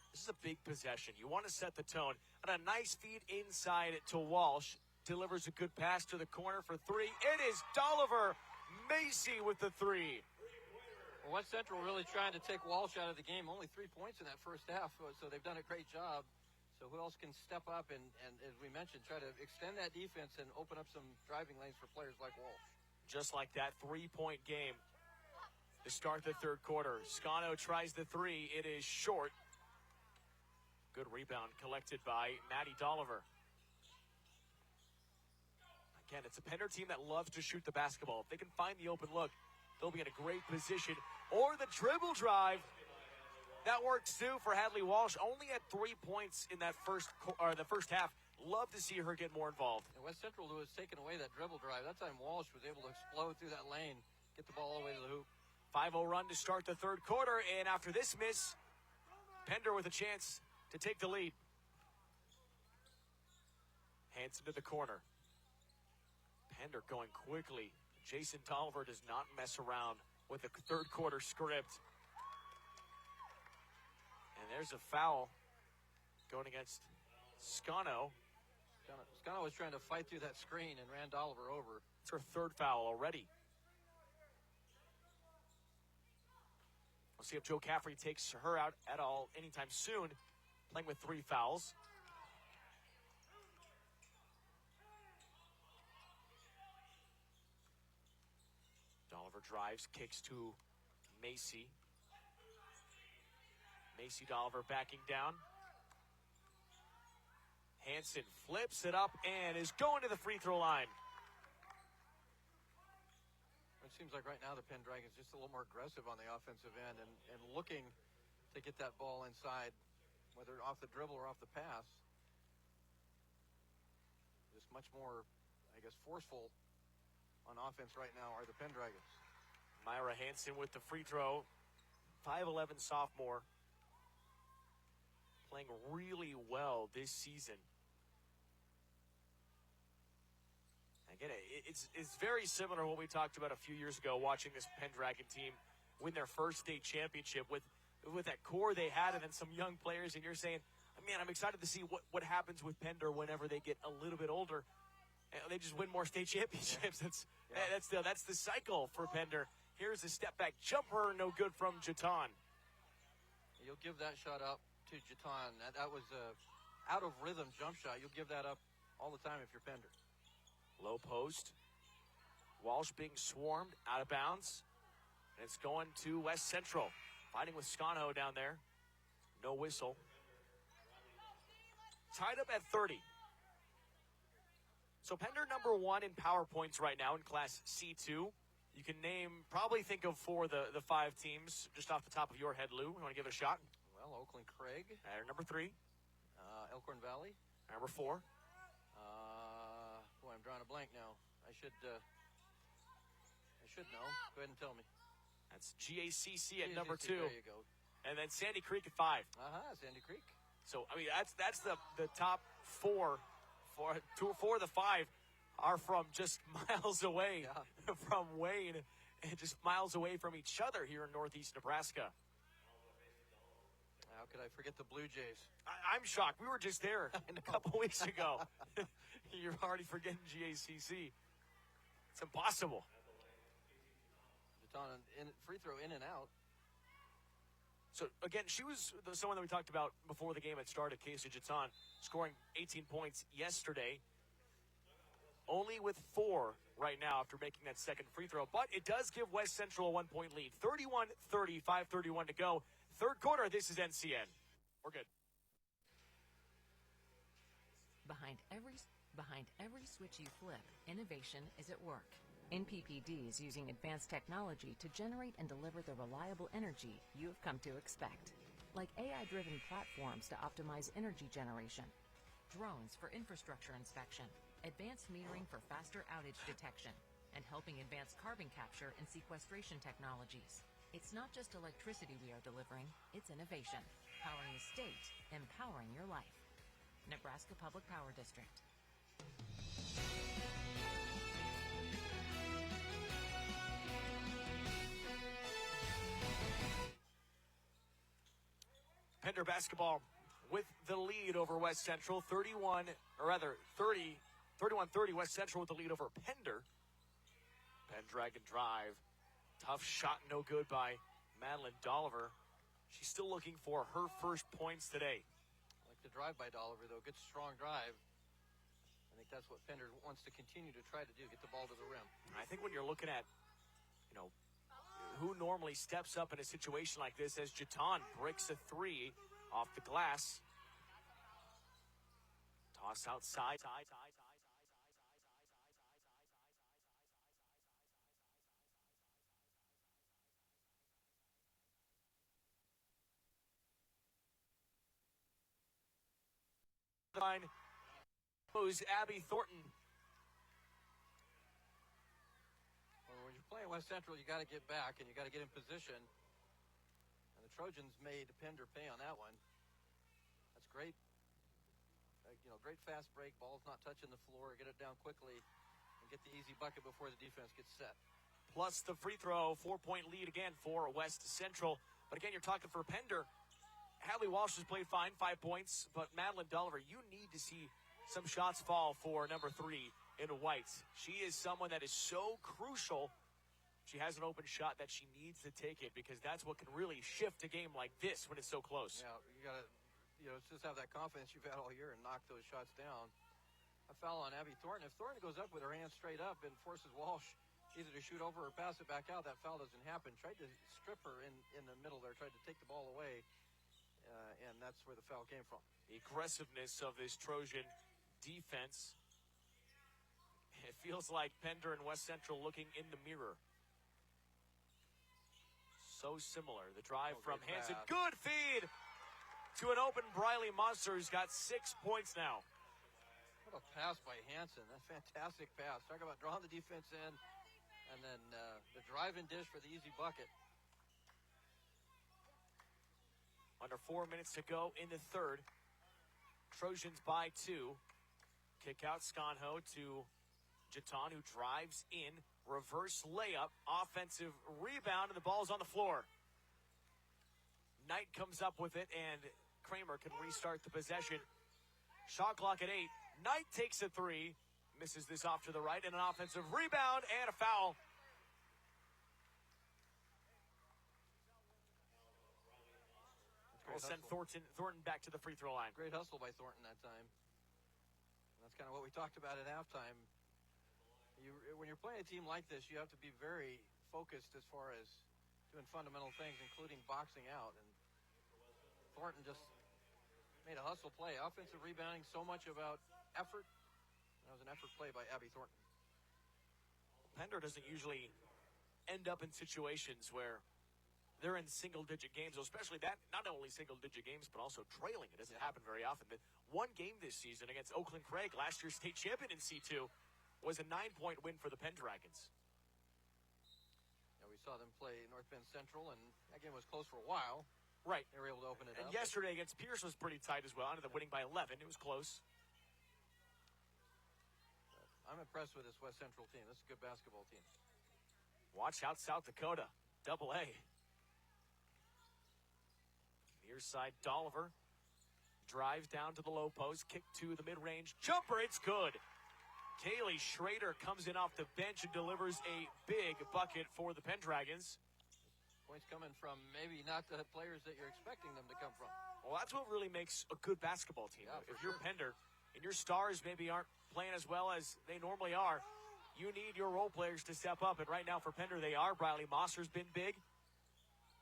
This is a big possession. You want to set the tone. And a nice feed inside to Walsh. Delivers a good pass to the corner for three. It is Dolliver Macy with the three. Well, West Central really trying to take Walsh out of the game. Only 3 points in that first half, so they've done a great job. So who else can step up and, as we mentioned, try to extend that defense and open up some driving lanes for players like Walsh. Just like that, 3-point game to start the third quarter. Scano tries the three. It is short. Good rebound collected by Maddie Dolliver. Again, it's a Pender team that loves to shoot the basketball. If they can find the open look, they'll be in a great position. Or the dribble drive. That works too for Hadley Walsh. Only at 3 points in that first half. Love to see her get more involved. And West Central was taking away that dribble drive. That time Walsh was able to explode through that lane, get the ball all the way to the hoop. 5-0 run to start the third quarter, and after this miss, Pender with a chance to take the lead. Hands into the corner. Pender going quickly. Jason Dolliver does not mess around with the third quarter script. And there's a foul going against Scano. Scano was trying to fight through that screen and ran Dolliver over. It's her third foul already. We'll see if Joe Caffrey takes her out at all anytime soon, playing with 3 fouls. Dolliver drives, kicks to Macy. Macy Dolliver backing down. Hansen flips it up and is going to the free throw line. It seems like right now the Penn Dragons just a little more aggressive on the offensive end and looking to get that ball inside, whether off the dribble or off the pass. Just much more, I guess, forceful on offense right now are the Penn Dragons. Myra Hansen with the free throw. 5'11" sophomore. Playing really well this season. Again, it's very similar to what we talked about a few years ago, watching this Pendragon team win their first state championship with that core they had and then some young players. And you're saying, man, I'm excited to see what happens with Pender whenever they get a little bit older. And they just win more state championships. Yeah. That's the cycle for Pender. Here's a step back jumper, no good from Jatan. You'll give that shot up to Jatan. That was a out of rhythm jump shot. You'll give that up all the time if you're Pender. Low post. Walsh being swarmed out of bounds. And it's going to West Central. Fighting with Sconho down there. No whistle. Tied up at 30. So Pender number 1 in power points right now in Class C2. You can probably think of 4 the 5 teams just off the top of your head, Lou. You want to give it a shot? Well, Oakland Craig. Number 3. Elkhorn Valley. Number 4. I'm drawing a blank now. I should know. Go ahead and tell me. That's GACC at GACC, number 2. There you go. And then Sandy Creek at 5. Sandy Creek. So, I mean, that's the top 4. 4 of the 5 are from just miles away from Wayne and just miles away from each other here in northeast Nebraska. How could I forget the Blue Jays? I'm shocked. We were just there a couple weeks ago. You're already forgetting GACC. It's impossible. Free throw in and out. So, again, she was someone that we talked about before the game had started, Casey Jatan, scoring 18 points yesterday. Only with 4 right now after making that second free throw. But it does give West Central a 1-point lead. 31-30, 5:31 to go. Third quarter, this is NCN. We're good. Behind every switch you flip, innovation is at work. NPPD is using advanced technology to generate and deliver the reliable energy you've come to expect. Like AI-driven platforms to optimize energy generation, drones for infrastructure inspection, advanced metering for faster outage detection, and helping advance carbon capture and sequestration technologies. It's not just electricity we are delivering, it's innovation. Powering the state, empowering your life. Nebraska Public Power District. Pender basketball with the lead over West Central. 31-30 West Central with the lead over Pender. Penn drag and drive. Tough shot, no good by Madeline Dolliver. She's still looking for her first points today. I like the drive by Dolliver, though. Good, strong drive. I think that's what Pender wants to continue to try to do, get the ball to the rim. I think when you're looking at, who normally steps up in a situation like this as Jatan breaks a 3 off the glass. Toss outside. Line goes Abby Thornton. Well, when you're playing West Central, you got to get back and you got to get in position. And the Trojans made Pender pay on that one. That's great. Great fast break. Ball's not touching the floor. Get it down quickly and get the easy bucket before the defense gets set. Plus the free throw, 4-point lead again for West Central. But again, you're talking for Pender. Hadley Walsh has played fine, 5 points. But Madeline Dolliver, you need to see some shots fall for number 3 in white. She is someone that is so crucial. She has an open shot that she needs to take it because that's what can really shift a game like this when it's so close. Yeah, you got to, just have that confidence you've had all year and knock those shots down. A foul on Abby Thornton. If Thornton goes up with her hands straight up and forces Walsh either to shoot over or pass it back out, that foul doesn't happen. Tried to strip her in the middle there, tried to take the ball away, and that's where the foul came from. The aggressiveness of this Trojan defense. It feels like Pender and West Central looking in the mirror. So similar. The drive from Hansen. Good feed to an open Briley Monster who's got 6 points now. What a pass by Hansen. That's a fantastic pass. Talk about drawing the defense in and then the drive and dish for the easy bucket. Under 4 minutes to go in the third. Trojans by 2. Kick out Sconho to Jatan, who drives in. Reverse layup. Offensive rebound, and the ball's on the floor. Knight comes up with it, and Kramer can restart the possession. Shot clock at 8. Knight takes a 3. Misses this off to the right, and an offensive rebound and a foul. Great will send hustle. Thornton back to the free throw line. Great hustle by Thornton that time. And that's kind of what we talked about at halftime. When you're playing a team like this, you have to be very focused as far as doing fundamental things, including boxing out. And Thornton just made a hustle play. Offensive rebounding, so much about effort. That was an effort play by Abby Thornton. Pender doesn't usually end up in situations where they're in single-digit games, especially that, not only single-digit games, but also trailing. It doesn't happen very often. But one game this season against Oakland Craig, last year's state champion in C2, was a 9-point win for the Pendragons. Yeah, we saw them play North Bend Central, and that game was close for a while. Right. They were able to open it and up. And yesterday against Pierce was pretty tight as well. Ended up winning by 11. It was close. I'm impressed with this West Central team. This is a good basketball team. Watch out, South Dakota. Double-A. Near side, Dolliver drives down to the low post. Kick to the mid-range. Jumper, it's good. Kaylee Schrader comes in off the bench and delivers a big bucket for the Pendragons. Points coming from maybe not the players that you're expecting them to come from. Well, that's what really makes a good basketball team. Yeah, if you're Pender and your stars maybe aren't playing as well as they normally are, you need your role players to step up. And right now for Pender, they are. Briley Mosser's been big.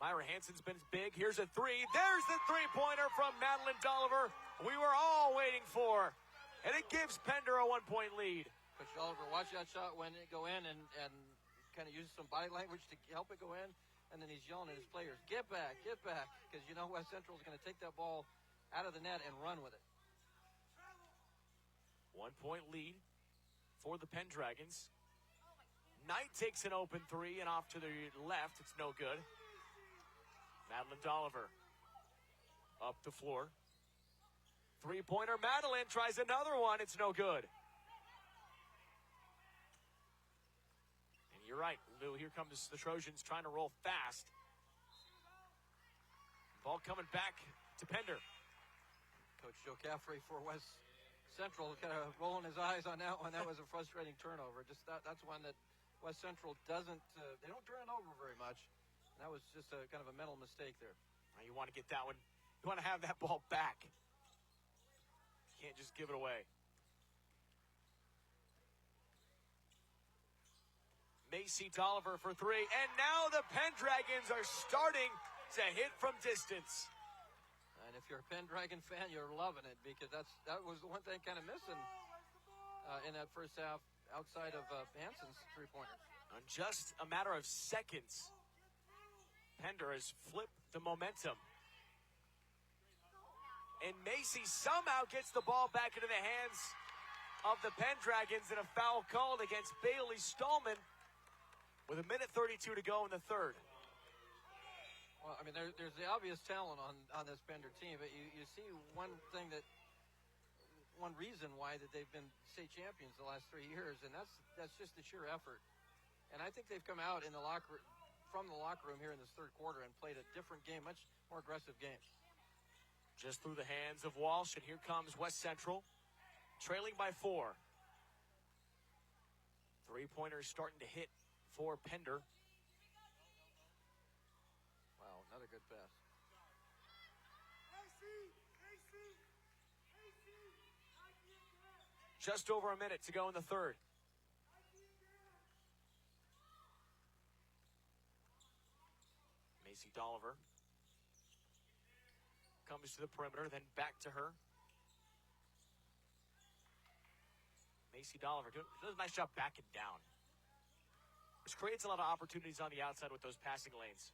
Myra Hansen's been big. Here's a three. There's the three-pointer from Madeline Dolliver. We were all waiting for. And it gives Pender a 1-point lead. Coach Dolliver, watch that shot when it go in and kind of use some body language to help it go in. And then he's yelling at his players, get back, because you know West Central is going to take that ball out of the net and run with it. 1-point lead for the Pendragons. Knight takes an open three, and off to the left. It's no good. Madeline Dolliver up the floor. Three-pointer. Madeline tries another one. It's no good. And you're right, Lou. Here comes the Trojans trying to roll fast. Ball coming back to Pender. Coach Joe Caffrey for West Central kind of rolling his eyes on that one. That was a frustrating turnover. Just that's one that West Central doesn't, they don't turn it over very much. And that was just a kind of a mental mistake there. Now you want to get that one. You want to have that ball back. You can't just give it away. Macy Dolliver for three. And now the Pendragons are starting to hit from distance. And if you're a Pendragon fan, you're loving it because that was the one thing kind of missing in that first half outside of Hanson's three-pointers. In just a matter of seconds, Pender has flipped the momentum. And Macy somehow gets the ball back into the hands of the Pendragons, and a foul called against Bailey Stallman with 1:32 to go in the third. Well, I mean, there's the obvious talent on this Pender team, but you see one reason why that they've been state champions the last 3 years, and that's just the sheer effort. And I think they've come out in the from the locker room here in this third quarter and played a different game, much more aggressive game. Just through the hands of Walsh, and here comes West Central, trailing by 4. Three-pointers starting to hit for Pender. Wow, another good pass. Just over a minute to go in the third. Macy Dolliver comes to the perimeter, then back to her. Macy Dolliver does a nice job backing down. This creates a lot of opportunities on the outside with those passing lanes.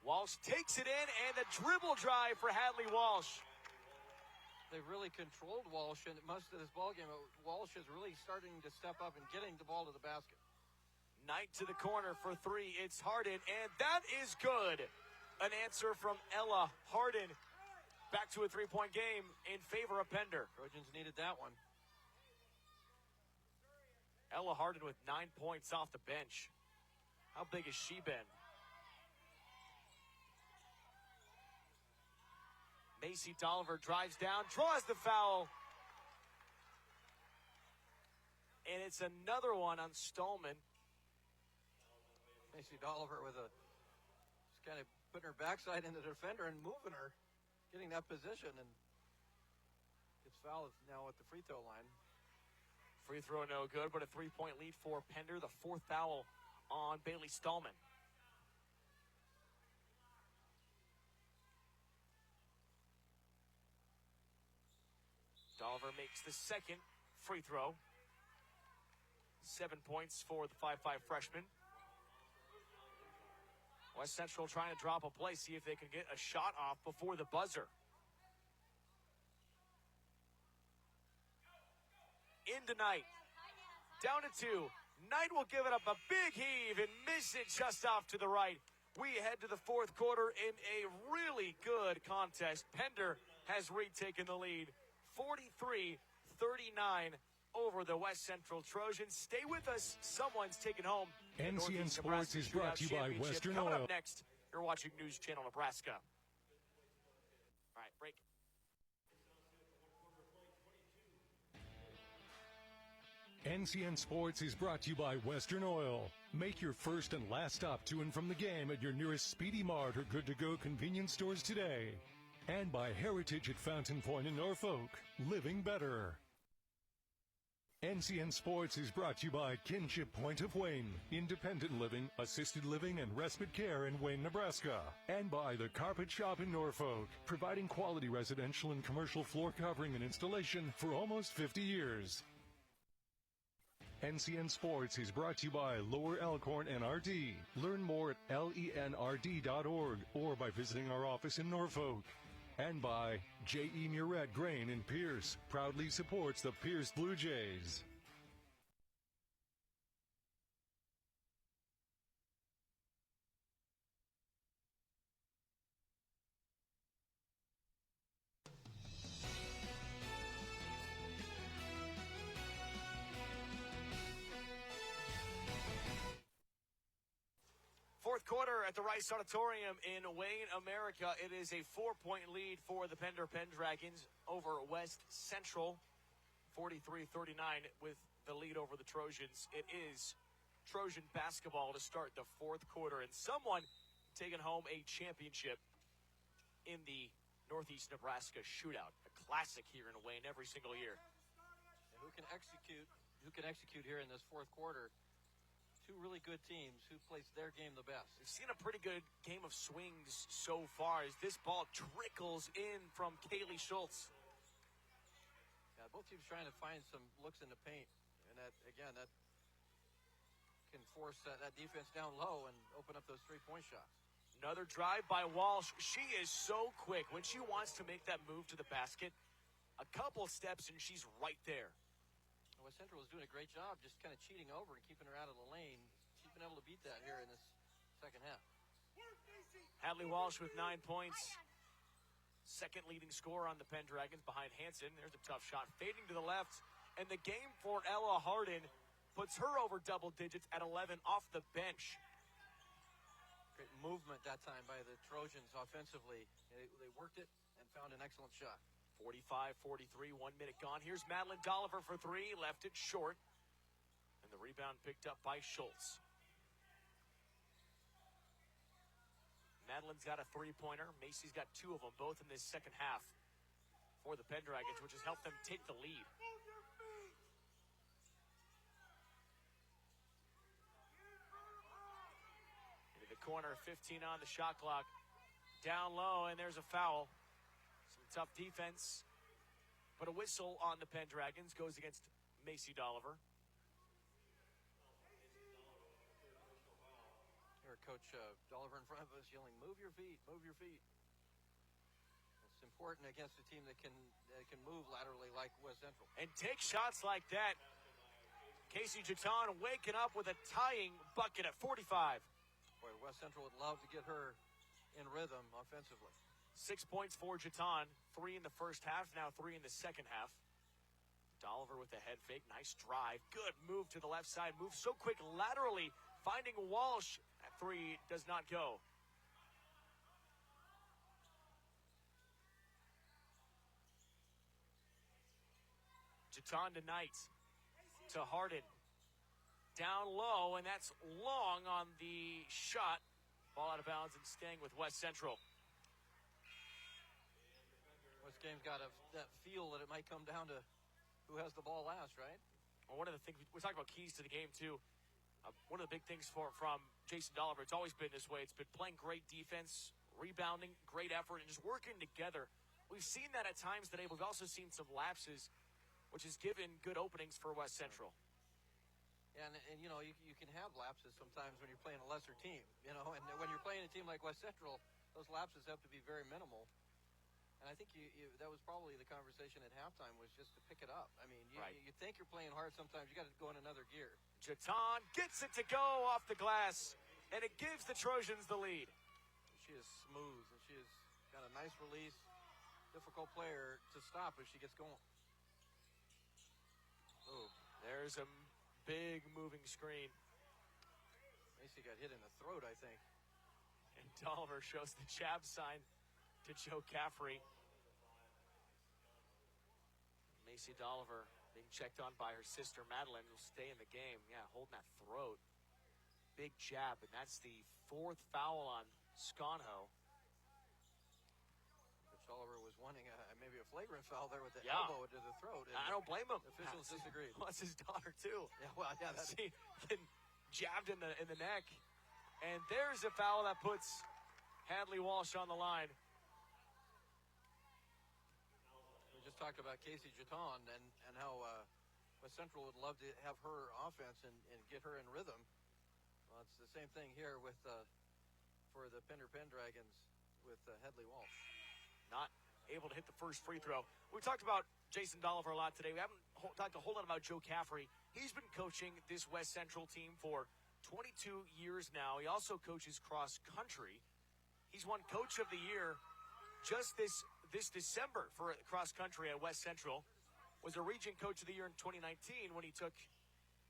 Walsh takes it in, and the dribble drive for Hadley Walsh. They've really controlled Walsh in most of this ballgame. Walsh is really starting to step up and getting the ball to the basket. Knight to the corner for three. It's Harden, and that is good. An answer from Ella Harden. Back to a three-point game in favor of Pender. Trojans needed that one. Ella Harden with 9 points off the bench. How big has she been? Macy Dolliver drives down, draws the foul. And it's another one on Stallman. Macy Dolliver with a kind of putting her backside in the defender and moving her, getting that position, and gets fouled now at the free throw line. Free throw no good, but a 3-point lead for Pender. The fourth foul on Bailey Stallman. Dolliver makes the second free throw. 7 points for the 5'5" freshman. West Central trying to drop a play, see if they can get a shot off before the buzzer. Into Knight. Down to 2. Knight will give it up a big heave and miss it just off to the right. We head to the fourth quarter in a really good contest. Pender has retaken the lead. 43-39 over the West Central Trojans. Stay with us. Someone's taking home. NCN Sports is brought to you by Western Coming Oil. up next, you're watching News Channel Nebraska. All right, break. NCN Sports is brought to you by Western Oil. Make your first and last stop to and from the game at your nearest Speedy Mart or good-to-go convenience stores today. And by Heritage at Fountain Point in Norfolk. Living better. NCN Sports is brought to you by Kinship Point of Wayne, independent living, assisted living, and respite care in Wayne, Nebraska. And by The Carpet Shop in Norfolk, providing quality residential and commercial floor covering and installation for almost 50 years. NCN Sports is brought to you by Lower Elkhorn NRD. Learn more at lenrd.org or by visiting our office in Norfolk. And by J.E. Murette Grain in Pierce, proudly supports the Pierce Blue Jays. Fourth quarter at the Rice Auditorium in Wayne, America. It is a 4-point lead for the Pender Pendragons over West Central. 43-39 with the lead over the Trojans. It is Trojan basketball to start the fourth quarter, and someone taking home a championship in the Northeast Nebraska Shootout. A classic here in Wayne every single year. And who can execute here in this fourth quarter? Two really good teams who plays their game the best. We've seen a pretty good game of swings so far as this ball trickles in from Kaylee Schultz. Yeah, both teams trying to find some looks in the paint. And that, again, that can force that defense down low and open up those three-point shots. Another drive by Walsh. She is so quick. When she wants to make that move to the basket, a couple steps and she's right there. West Central was doing a great job just kind of cheating over and keeping her out of the lane. She's been able to beat that here in this second half. Hadley Walsh with 9 points. Second leading scorer on the Pendragons behind Hansen. There's a tough shot fading to the left. And the game for Ella Hardin puts her over double digits at 11 off the bench. Great movement that time by the Trojans offensively. They worked it and found an excellent shot. 45-43, 1 minute gone. Here's Madeline Dolliver for three, left it short. And the rebound picked up by Schultz. Madeline's got a three-pointer. Macy's got two of them, both in this second half for the Pendragons, which has helped them take the lead. Into the corner, 15 on the shot clock. Down low, and there's a foul. Some tough defense, but a whistle on the Pendragons goes against Macy Dolliver. Here, Coach Dolliver in front of us yelling, "Move your feet, move your feet." It's important against a team that can move laterally like West Central. And take shots like that. Casey Jaton waking up with a tying bucket at 45. Boy, West Central would love to get her in rhythm offensively. 6 points for Jaton. 3 in the first half, now 3 in the second half. Dolliver with a head fake. Nice drive. Good move to the left side. Moves so quick laterally. Finding Walsh. That three does not go. Jaton to Knight. To Hardin. Down low, and that's long on the shot. Ball out of bounds and staying with West Central. This game's got that feel that it might come down to who has the ball last, right? Well, one of the things, we're talking about keys to the game, too. One of the big things from Jason Dolliver, it's always been this way. It's been playing great defense, rebounding, great effort, and just working together. We've seen that at times today, but we've also seen some lapses, which has given good openings for West Central. Yeah, and you know, you can have lapses sometimes when you're playing a lesser team, you know, and when you're playing a team like West Central, those lapses have to be very minimal. And I think that was probably the conversation at halftime, was just to pick it up. I mean, you think you're playing hard sometimes. You got to go in another gear. Jaton gets it to go off the glass, and it gives the Trojans the lead. She is smooth, and she has got a nice release. Difficult player to stop if she gets going. Oh, there's a big moving screen. Macy got hit in the throat, I think. And Dolliver shows the jab sign to Joe Caffrey. Macy Dolliver being checked on by her sister Madeline, will stay in the game. Yeah, holding that throat. Big jab, and that's the 4th foul on Sconho. Dolliver was wanting maybe a flagrant foul there with the elbow to the throat. I don't blame him. Officials disagreed. Well, that's his daughter too. Yeah, well, yeah. See, getting jabbed in the neck, and there's a foul that puts Hadley Walsh on the line. We just talked about Casey Jaton and how West Central would love to have her offense and get her in rhythm. Well, it's the same thing here with for the Pender Pendragons with Hadley Walsh. Not able to hit the first free throw. We talked about Jason Dolliver a lot today. We haven't talked a whole lot about Joe Caffrey. He's been coaching this West Central team for 22 years now. He also coaches cross country. He's won Coach of the Year just this December for cross country at West Central. Was a region Coach of the Year in 2019 when he took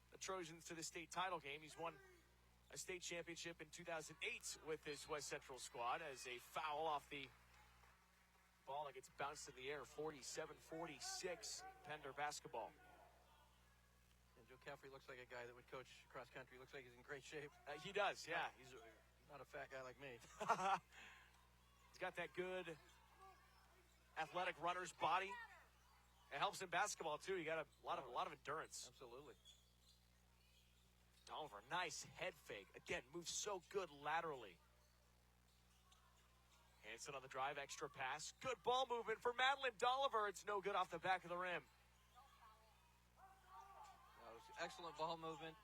the Trojans to the state title game. He's won a state championship in 2008 with this West Central squad as a foul off the ball that gets bounced in the air. 47-46 Pender basketball. And Joe Caffrey looks like a guy that would coach cross country. Looks like he's in great shape. He does, yeah. He's not a fat guy like me. He's got that good athletic runner's body. It helps in basketball too. You got a lot of endurance. Absolutely. Dolliver, nice head fake. Again, moves so good laterally. Hanson on the drive, extra pass. Good ball movement for Madeline Dolliver. It's no good off the back of the rim. That was excellent ball movement.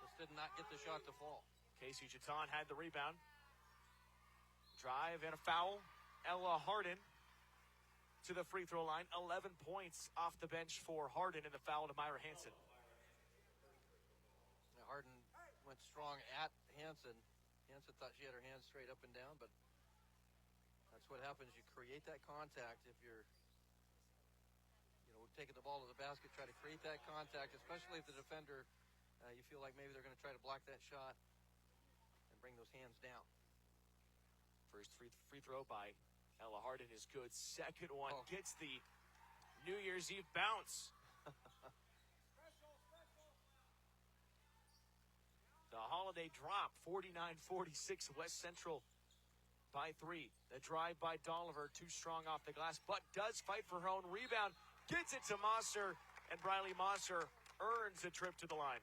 Just did not get the shot to fall. Casey Jaton had the rebound. Drive and a foul. Ella Hardin to the free throw line. 11 points off the bench for Hardin, and the foul to Myra Hanson. Now Hardin went strong at Hanson. Hanson thought she had her hands straight up and down, but that's what happens. You create that contact if you're, taking the ball to the basket, try to create that contact, especially if the defender, you feel like maybe they're going to try to block that shot and bring those hands down. First free throw by Ella Hardin is good. Second one gets the New Year's Eve bounce. The holiday drop, 49-46, West Central by 3. The drive by Dolliver, too strong off the glass, but does fight for her own rebound. Gets it to Mosser, and Briley Mosser earns a trip to the line.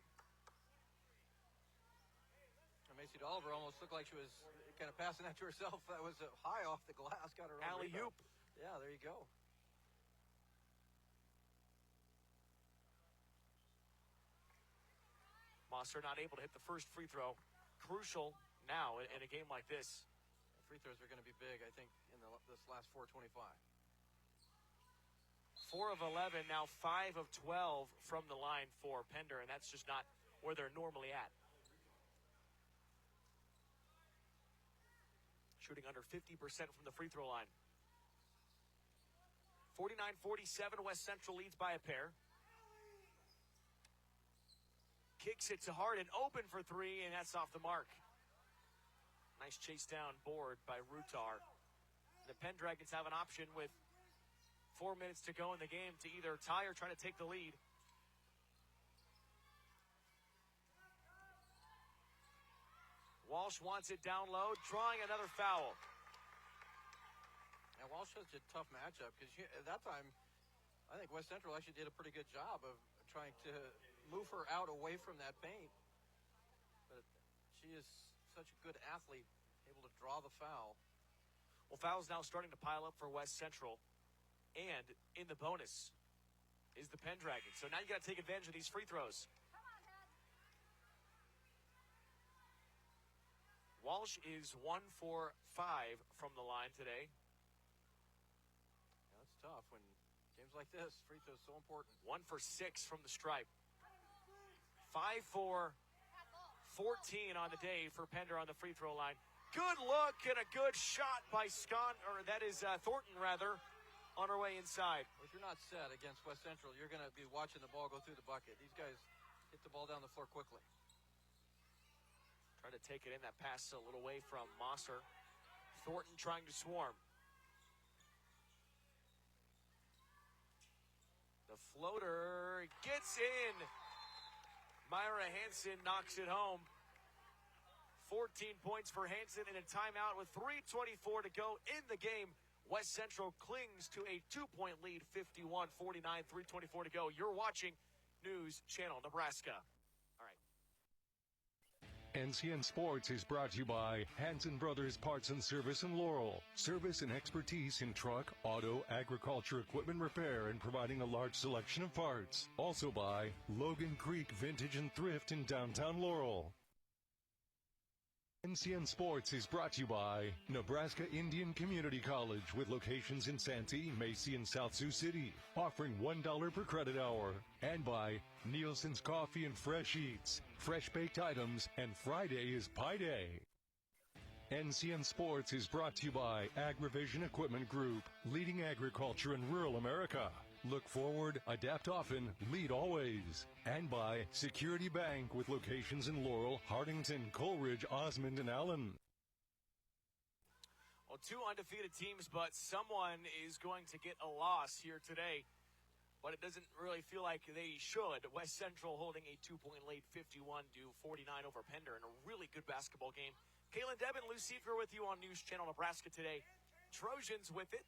Macy Dolliver almost looked like she was kind of passing that to herself. That was high off the glass, got her own alley-oop. Yeah, there you go. Mosser not able to hit the first free throw. Crucial now in a game like this. Free throws are going to be big, I think, in this last 4:25. 4 of 11, now 5 of 12 from the line for Pender, and that's just not where they're normally at. Shooting under 50% from the free throw line. 49-47, West Central leads by a pair. Kicks it to Hardin, open for 3, and that's off the mark. Nice chase down board by Rutar. The Pendragons have an option with 4 minutes to go in the game to either tie or try to take the lead. Walsh Walsh wants it down low, drawing another foul. And Walsh has a tough matchup because at that time, I think West Central actually did a pretty good job of trying to move her out away from that paint. But she is such a good athlete, able to draw the foul. Well, fouls now starting to pile up for West Central. And in the bonus is the Pendragon. So now you got to take advantage of these free throws. Walsh is 1 for 5 from the line today. Yeah, that's tough when games like this, free throws so important. 1 for 6 from the stripe. 5 for 14 on the day for Pender on the free throw line. Good look and a good shot by Thornton rather, on her way inside. Well, if you're not set against West Central, you're going to be watching the ball go through the bucket. These guys hit the ball down the floor quickly. Trying to take it in, that pass a little way from Mosser. Thornton trying to swarm. The floater gets in. Myra Hansen knocks it home. 14 points for Hansen in a timeout with 3:24 to go in the game. West Central clings to a 2-point lead, 51-49, 3:24 to go. You're watching News Channel Nebraska. All right. NCN Sports is brought to you by Hansen Brothers Parts and Service in Laurel. Service and expertise in truck, auto, agriculture equipment repair and providing a large selection of parts. Also by Logan Creek Vintage and Thrift in downtown Laurel. NCN Sports is brought to you by Nebraska Indian Community College with locations in Santee, Macy, and South Sioux City, offering $1 per credit hour. And by Nielsen's Coffee and Fresh Eats, fresh baked items, and Friday is Pie Day. NCN Sports is brought to you by AgriVision Equipment Group, leading agriculture in rural America. Look forward, adapt often, lead always. And by Security Bank with locations in Laurel, Hardington, Coleridge, Osmond, and Allen. Well, 2 undefeated teams, but someone is going to get a loss here today. But it doesn't really feel like they should. West Central holding a 2-point lead, 51-49 over Pender in a really good basketball game. Kaylin Debin, Lou Seifert with you on News Channel Nebraska today. Trojans with it.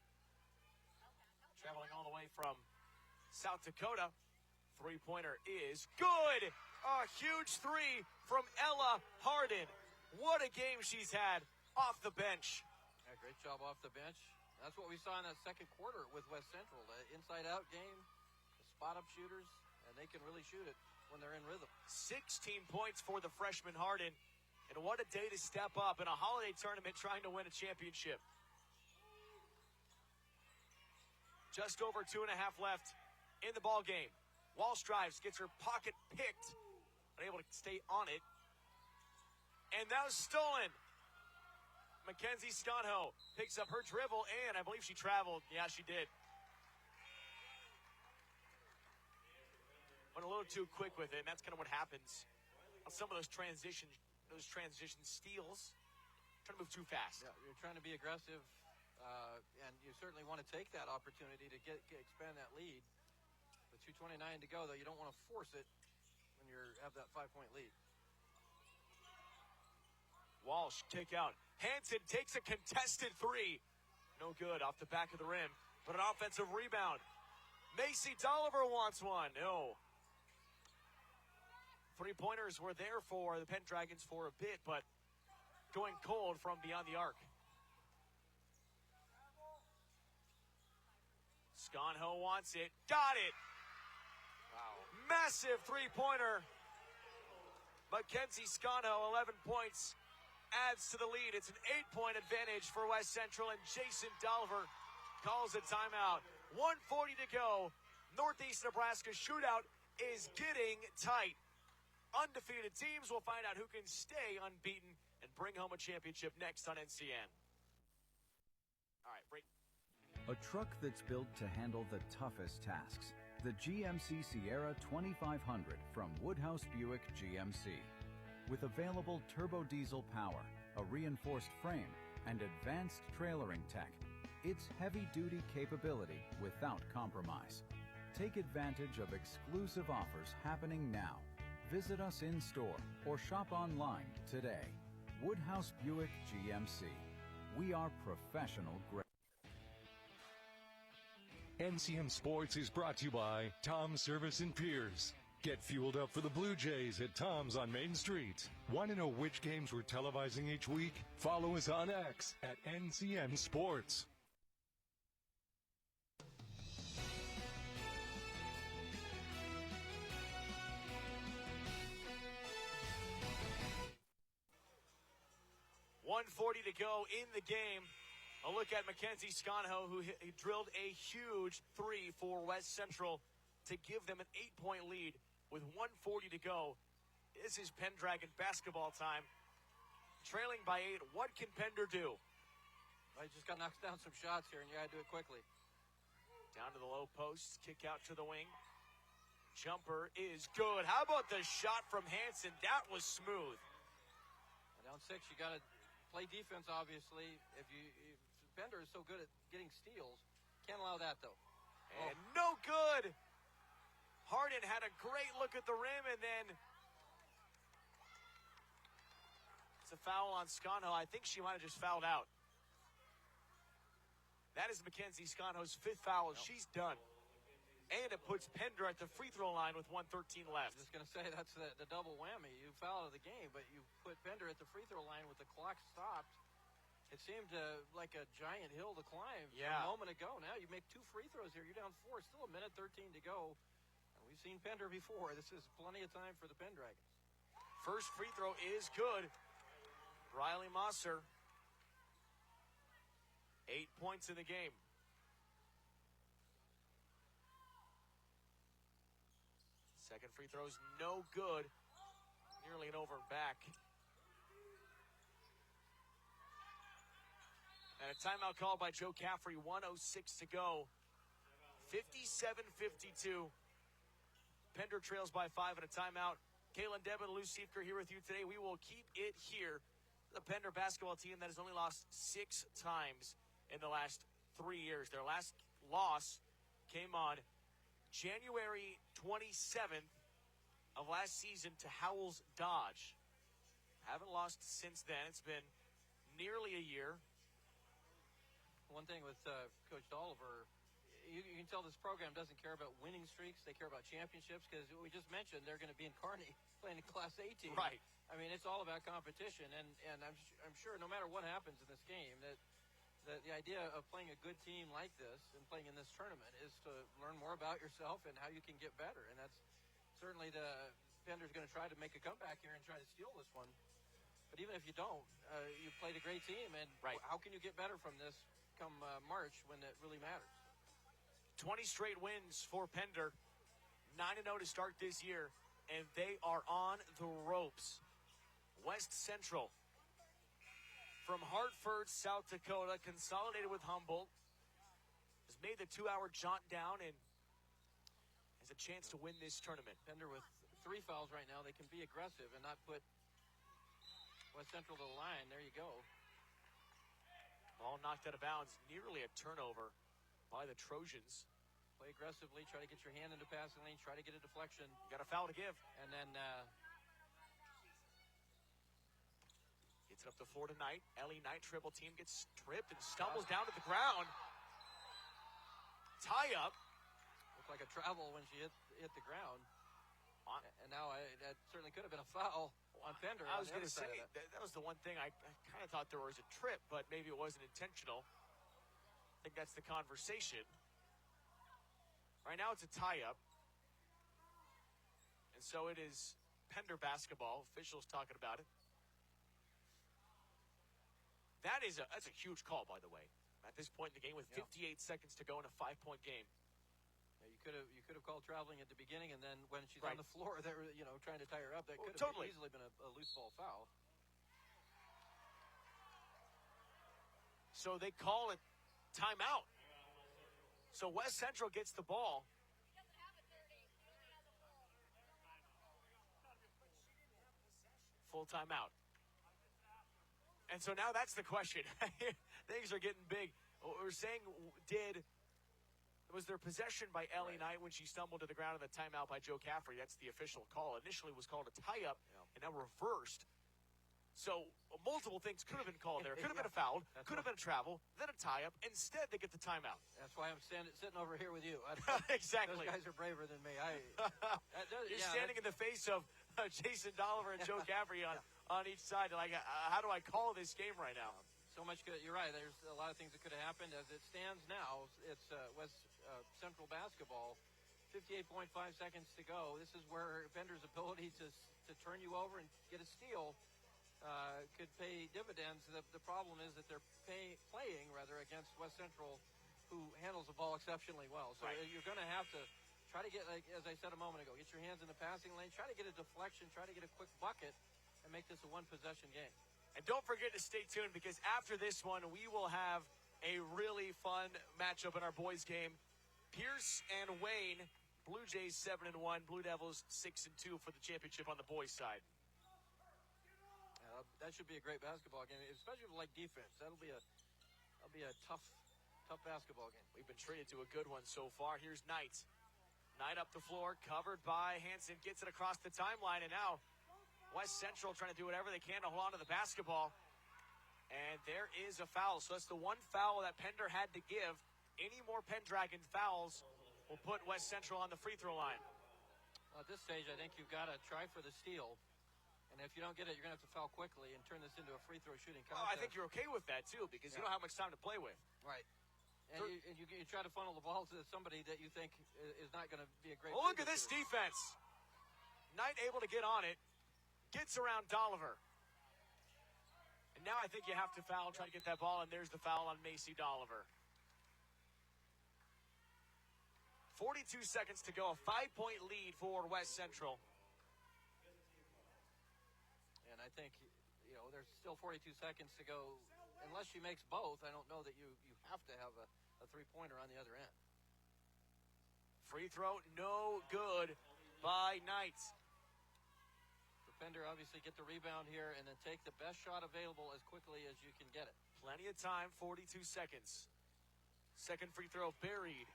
Traveling all the way from South Dakota. Three-pointer is good. A huge 3 from Ella Hardin. What a game she's had off the bench. Yeah, great job off the bench. That's what we saw in that second quarter with West Central. The inside-out game, the spot-up shooters, and they can really shoot it when they're in rhythm. 16 points for the freshman Hardin. And what a day to step up in a holiday tournament trying to win a championship. Just over 2.5 left in the ball game. Walsh drives, gets her pocket picked, unable to stay on it. And that was stolen. Mackenzie Sconho picks up her dribble, and I believe she traveled. Yeah, she did. Went a little too quick with it, and that's kind of what happens on some of those transition steals. Trying to move too fast. Yeah, you're trying to be aggressive. And you certainly want to take that opportunity to expand that lead. With 2:29 to go, though, you don't want to force it when you have that 5-point lead. Walsh kick out. Hansen takes a contested 3. No good off the back of the rim, but an offensive rebound. Macy Dolliver wants one. No. 3-pointers were there for the Pendragons for a bit, but going cold from beyond the arc. Sconho wants it. Got it. Wow. Massive 3-pointer. Mackenzie Sconho, 11 points, adds to the lead. It's an 8-point advantage for West Central, and Jason Dolliver calls a timeout. 1:40 to go. Northeast Nebraska Shootout is getting tight. Undefeated teams will find out who can stay unbeaten and bring home a championship next on NCN. All right, break. A truck that's built to handle the toughest tasks. The GMC Sierra 2500 from Woodhouse Buick GMC. With available turbo diesel power, a reinforced frame, and advanced trailering tech, it's heavy-duty capability without compromise. Take advantage of exclusive offers happening now. Visit us in-store or shop online today. Woodhouse Buick GMC. We are professional grade. NCM Sports is brought to you by Tom's Service in Piers. Get fueled up for the Blue Jays at Tom's on Main Street. Want to know which games we're televising each week? Follow us on X at NCM Sports. .140 to go in the game. A look at Mackenzie Sconho, who drilled a huge three for West Central to give them an 8-point lead with 1:40 to go. This is Pendragon basketball time. Trailing by 8. What can Pender do? I just got knocked down some shots here, and you got to do it quickly. Down to the low post, kick out to the wing. Jumper is good. How about the shot from Hansen? That was smooth. Down 6, you got to play defense, obviously. If Pender is so good at getting steals, can't allow that, though. And no good. Harden had a great look at the rim, and then it's a foul on Sconho. I think she might have just fouled out. That is Mackenzie Sconho's 5th foul. She's done. And it puts Pender at the free throw line with 1:13 left. I was just going to say, that's the double whammy. You foul out of the game, but you put Pender at the free throw line with the clock stopped. It seemed like a giant hill to climb a moment ago. Now you make 2 free throws here. You're down 4. Still a minute 13 to go. And we've seen Pender before. This is plenty of time for the Pendragons. First free throw is good. Riley Mosser. 8 points in the game. Second free throw's no good. Nearly an over and back. And a timeout called by Joe Caffrey. 1:06 to go. 57-52. Pender trails by 5 and a timeout. Kaylin Devin, Lou Siefker here with you today. We will keep it here. The Pender basketball team that has only lost 6 times in the last 3 years. Their last loss came on January 27th of last season to Howells Dodge. Haven't lost since then. It's been nearly a year. One thing with Coach Oliver, you can tell this program doesn't care about winning streaks. They care about championships, because we just mentioned they're going to be in Kearney playing a Class A team. Right. I mean, it's all about competition, and I'm sure no matter what happens in this game, that the idea of playing a good team like this and playing in this tournament is to learn more about yourself and how you can get better. And that's certainly Pender's going to try to make a comeback here and try to steal this one. But even if you don't, you played a great team, and how can you get better from this come March when it really matters? 20 straight wins for Pender. 9-0 to start this year, and they are on the ropes. West Central from Hartford, South Dakota, consolidated with Humboldt, has made the 2-hour jaunt down and has a chance to win this tournament. Pender with 3 fouls right now. They can be aggressive and not put West Central to the line. There you go. Ball knocked out of bounds. Nearly a turnover by the Trojans. Play aggressively. Try to get your hand into passing lane. Try to get a deflection. You got a foul to give. And then gets it up to 4 tonight. Ellie Knight triple team gets tripped and stumbles down to the ground. Tie up. Looked like a travel when she hit the ground. And now that certainly could have been a foul on Pender. I was going to say, that was the one thing I kind of thought there was a trip, but maybe it wasn't intentional. I think that's the conversation. Right now it's a tie-up. And so it is Pender basketball. Officials talking about it. That's a huge call, by the way. At this point in the game with 58 seconds to go in a 5-point game. Yeah, you could have called traveling at the beginning, and then when she's on the floor, they were trying to tie her up. That could have easily been a loose ball foul. So they call it timeout. So West Central gets the ball. Full timeout. And so now that's the question. Things are getting big. What we're saying, was there possession by Ellie Knight when she stumbled to the ground, and the timeout by Joe Caffrey? That's the official call. Initially was called a tie-up, and now reversed. So multiple things could have been called there. Could have been a foul, could have been a travel, then a tie-up. Instead, they get the timeout. That's why I'm sitting over here with you. Exactly. Those guys are braver than me. You're standing in the face of Jason Dolliver and Joe Gabry on each side. Like, how do I call this game right now? So much good. You're right. There's a lot of things that could have happened. As it stands now, it's West Central basketball. 58.5 seconds to go. This is where Pender's ability to turn you over and get a steal could pay dividends. The problem is that they're playing against West Central, who handles the ball exceptionally well. So you're going to have to try to get, like, as I said a moment ago, get your hands in the passing lane, try to get a deflection, try to get a quick bucket, and make this a one-possession game. And don't forget to stay tuned, because after this one, we will have a really fun matchup in our boys' game. Pierce and Wayne, Blue Jays 7-1, Blue Devils 6-2 for the championship on the boys' side. That should be a great basketball game, especially if you like defense. That'll be a tough basketball game. We've been treated to a good one so far. Here's Knight. Knight up the floor, covered by Hansen, gets it across the timeline, and now West Central trying to do whatever they can to hold on to the basketball. And there is a foul. So that's the one foul that Pender had to give. Any more Pendragon fouls will put West Central on the free throw line. Well, at this stage, I think you've got to try for the steal. And if you don't get it, you're going to have to foul quickly and turn this into a free throw shooting contest. Well, I think you're okay with that, too, because you don't have much time to play with. Right. And you try to funnel the ball to somebody that you think is not going to be a great. Oh, look at this defense. Knight able to get on it. Gets around Dolliver. And now I think you have to foul, try to get that ball, and there's the foul on Macy Dolliver. 42 seconds to go, a 5-point lead for West Central. And I think, there's still 42 seconds to go. Unless she makes both, I don't know that you have to have a three-pointer on the other end. Free throw, no good by Knight. Pender obviously get the rebound here and then take the best shot available as quickly as you can get it. Plenty of time, 42 seconds. Second free throw buried.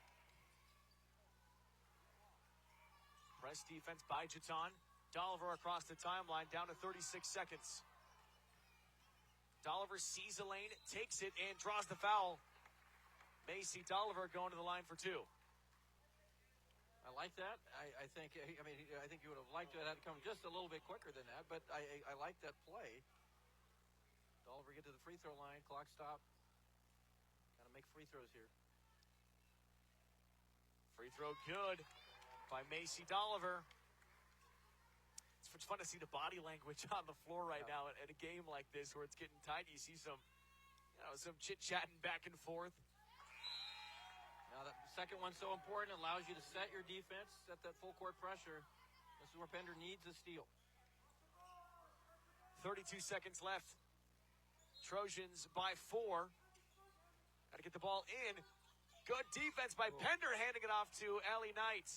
Press defense by Jaton. Dolliver across the timeline, down to 36 seconds. Dolliver sees a lane, takes it, and draws the foul. Macy Dolliver going to the line for two. I like that. I think you would have liked to have come just a little bit quicker than that, but I like that play. Dolliver get to the free throw line, clock stop. Got to make free throws here. Free throw good by Macy Dolliver. It's fun to see the body language on the floor right now at a game like this where it's getting tight. You see some chit-chatting back and forth. Now, the second one's so important. It allows you to set your defense, set that full court pressure. This is where Pender needs a steal. 32 seconds left. Trojans by 4. Got to get the ball in. Good defense by Pender, handing it off to Allie Knight.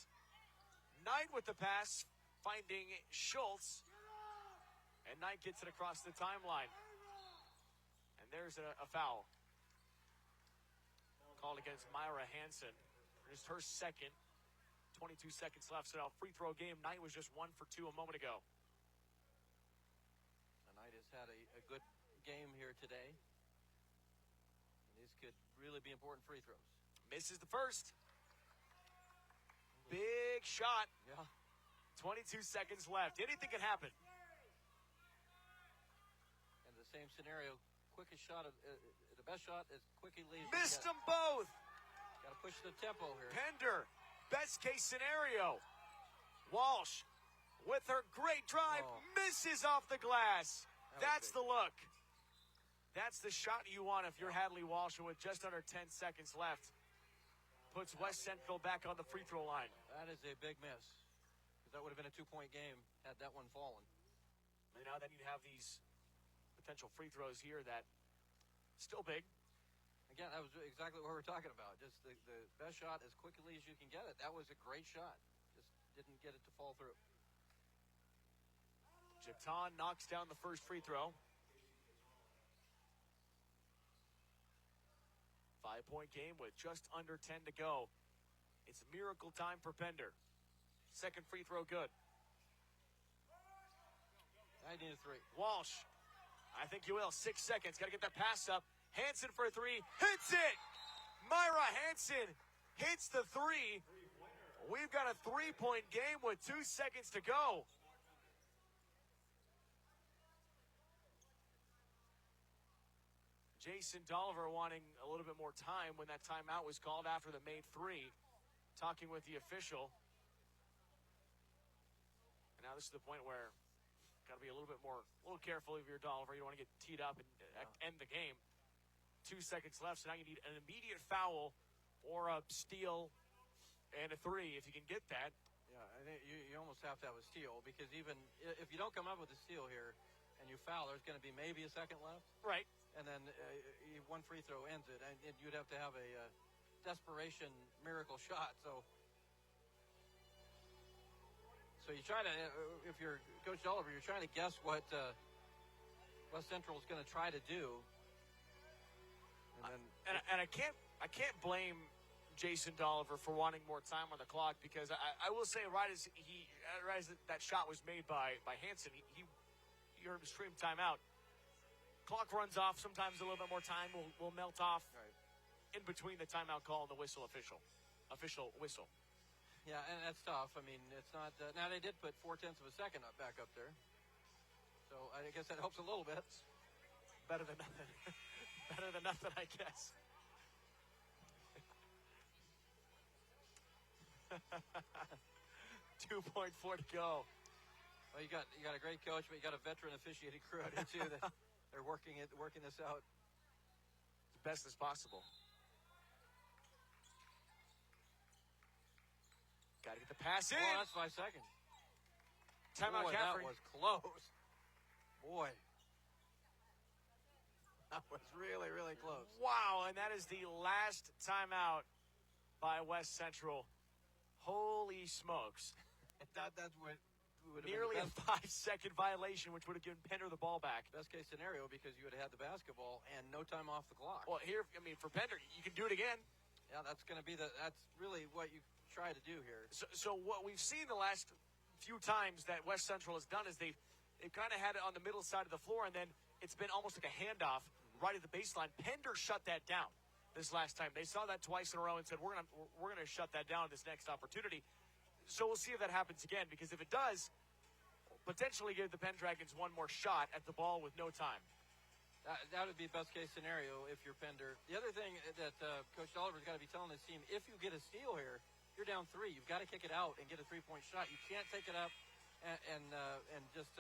Knight with the pass, finding Schultz. And Knight gets it across the timeline. And there's a foul. Called against Myra Hansen. Just her second. 22 seconds left. So now free throw game. Knight was just 1 for 2 a moment ago. Knight has had a good game here today. And these could really be important free throws. Misses the first. Big shot. Yeah. 22 seconds left. Anything can happen. And the same scenario. Quickest shot of the best shot as quickly as missed them both. Got to push the tempo here. Pender, best case scenario. Walsh with her great drive, misses off the glass. That's the look. That's the shot you want if you're Hadley Walsh, with just under 10 seconds left. Puts West Central back on the free throw line. That is a big miss. Because that would have been a 2-point game had that one fallen. And now then you'd have these potential free throws here that still big. Again, that was exactly what we're talking about. Just the best shot as quickly as you can get it. That was a great shot. Just didn't get it to fall through. Jaton knocks down the first free throw. 5-point game with just under 10 to go. It's miracle time for Pender. Second free throw good. I need a 3. Walsh I think you will. 6 seconds. Got to get that pass up. Hansen for a three. Hits it! Myra Hansen hits the three. We've got a 3-point game with 2 seconds to go. Jason Dolliver wanting a little bit more time when that timeout was called after the made three. Talking with the official. And now this is the point where got to be a little careful of your Dolliver. You don't want to get teed up and end the game. 2 seconds left, so now you need an immediate foul or a steal and a three if you can get that. Yeah, I think you almost have to have a steal, because even if you don't come up with a steal here and you foul, there's going to be maybe a second left. Right. And then one free throw ends it, and you'd have to have a desperation miracle shot. So you try to, if you're Coach Dolliver, you're trying to guess what West Central is going to try to do. And I can't blame Jason Dolliver for wanting more time on the clock, because I will say right as that shot was made by Hansen, he heard him scream timeout. Clock runs off. Sometimes a little bit more time will melt off in between the timeout call and the official whistle. Yeah, and that's tough. I mean, it's not. Now they did put 0.4 seconds back up there, so I guess that helps a little bit. Better than nothing. Better than nothing, I guess. 2.4 to go. Well, you got a great coach, but you got a veteran officiating crew out here too. That they're working this out as best as possible. Got to get the pass in. Oh, that's 5 seconds. Timeout, Boy, Caffrey. That was close. Boy. That was really, really close. Wow, and that is the last timeout by West Central. Holy smokes. That's what would have nearly been a 5-second violation, which would have given Pender the ball back. Best case scenario, because you would have had the basketball and no time off the clock. Well, here, I mean, for Pender, you can do it again. Yeah, that's going to be that's really what you try to do here. So what we've seen the last few times that West Central has done is they've kind of had it on the middle side of the floor, and then it's been almost like a handoff right at the baseline. Pender shut that down this last time. They saw that twice in a row and said, we're gonna shut that down this next opportunity. So we'll see if that happens again, because if it does, potentially give the Pendragons one more shot at the ball with no time. That would be best case scenario if you're Pender. The other thing that Coach Dolliver's got to be telling his team, if you get a steal here, you're down 3. You've got to kick it out and get a 3-point shot. You can't take it up and just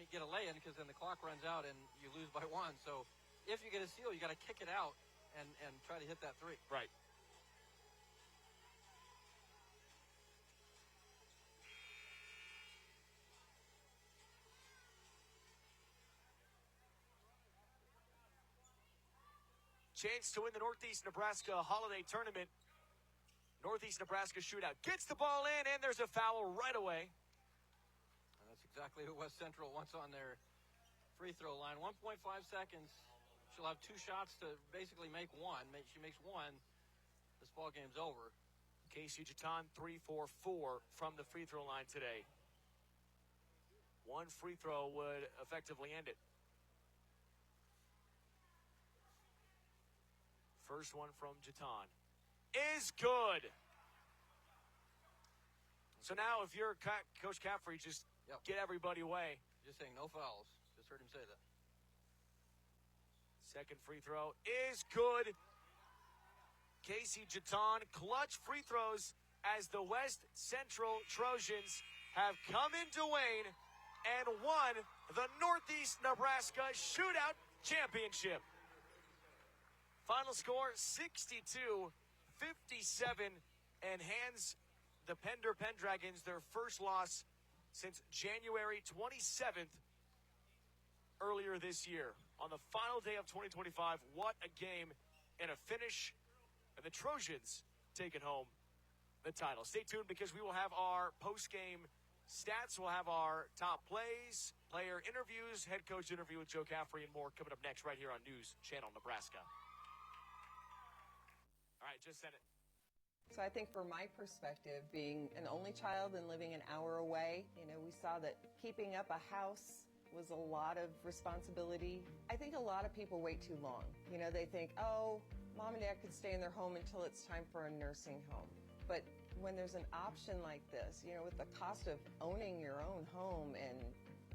get a lay-in, because then the clock runs out and you lose by 1. So if you get a steal, you got to kick it out and try to hit that 3. Right. Chance to win the Northeast Nebraska Holiday Tournament. Northeast Nebraska Shootout gets the ball in, and there's a foul right away. And that's exactly who West Central wants on their free throw line. 1.5 seconds. She'll have 2 shots to basically make 1. She makes 1. This ball game's over. Casey Jaton 3 for 4 from the free throw line today. 1 free throw would effectively end it. First one from Jaton is good. So now if you're Coach Caffrey, just get everybody away. Just saying no fouls. Just heard him say that. Second free throw is good. Casey Jaton, clutch free throws as the West Central Trojans have come into Wayne and won the Northeast Nebraska Shootout Championship. Final score 62-57, and hands the Pender Pendragons their first loss since January 27th earlier this year. On the final day of 2025, what a game and a finish, and the Trojans take it home the title. Stay tuned, because we will have our post-game stats. We'll have our top plays, player interviews, head coach interview with Joe Caffrey, and more coming up next right here on News Channel Nebraska. All right, just send it. So I think from my perspective, being an only child and living an hour away, we saw that keeping up a house was a lot of responsibility. I think a lot of people wait too long. You know, they think, oh, mom and dad could stay in their home until it's time for a nursing home. But when there's an option like this, you know, with the cost of owning your own home and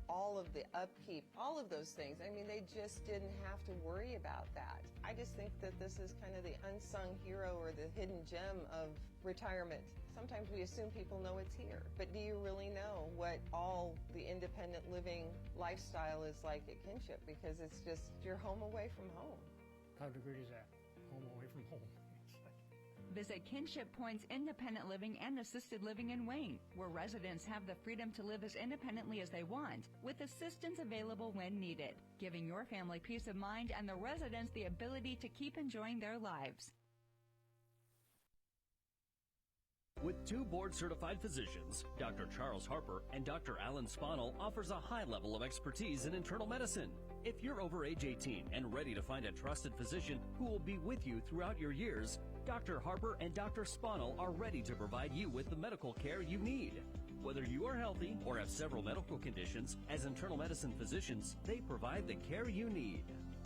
all of the upkeep, all of those things, I mean, they just didn't have to worry about that. I just think that this is kind of the unsung hero or the hidden gem of retirement. Sometimes we assume people know it's here, but do you really know what all the independent living lifestyle is like at Kinship? Because it's just your home away from home. How great is that? Home away from home. Visit Kinship Point's Independent Living and Assisted Living in Wayne, where residents have the freedom to live as independently as they want, with assistance available when needed, giving your family peace of mind and the residents the ability to keep enjoying their lives. With 2 board-certified physicians, Dr. Charles Harper and Dr. Alan Spanel offers a high level of expertise in internal medicine. If you're over age 18 and ready to find a trusted physician who will be with you throughout your years, Dr. Harper and Dr. Spanel are ready to provide you with the medical care you need. Whether you are healthy or have several medical conditions, as internal medicine physicians, they provide the care you need.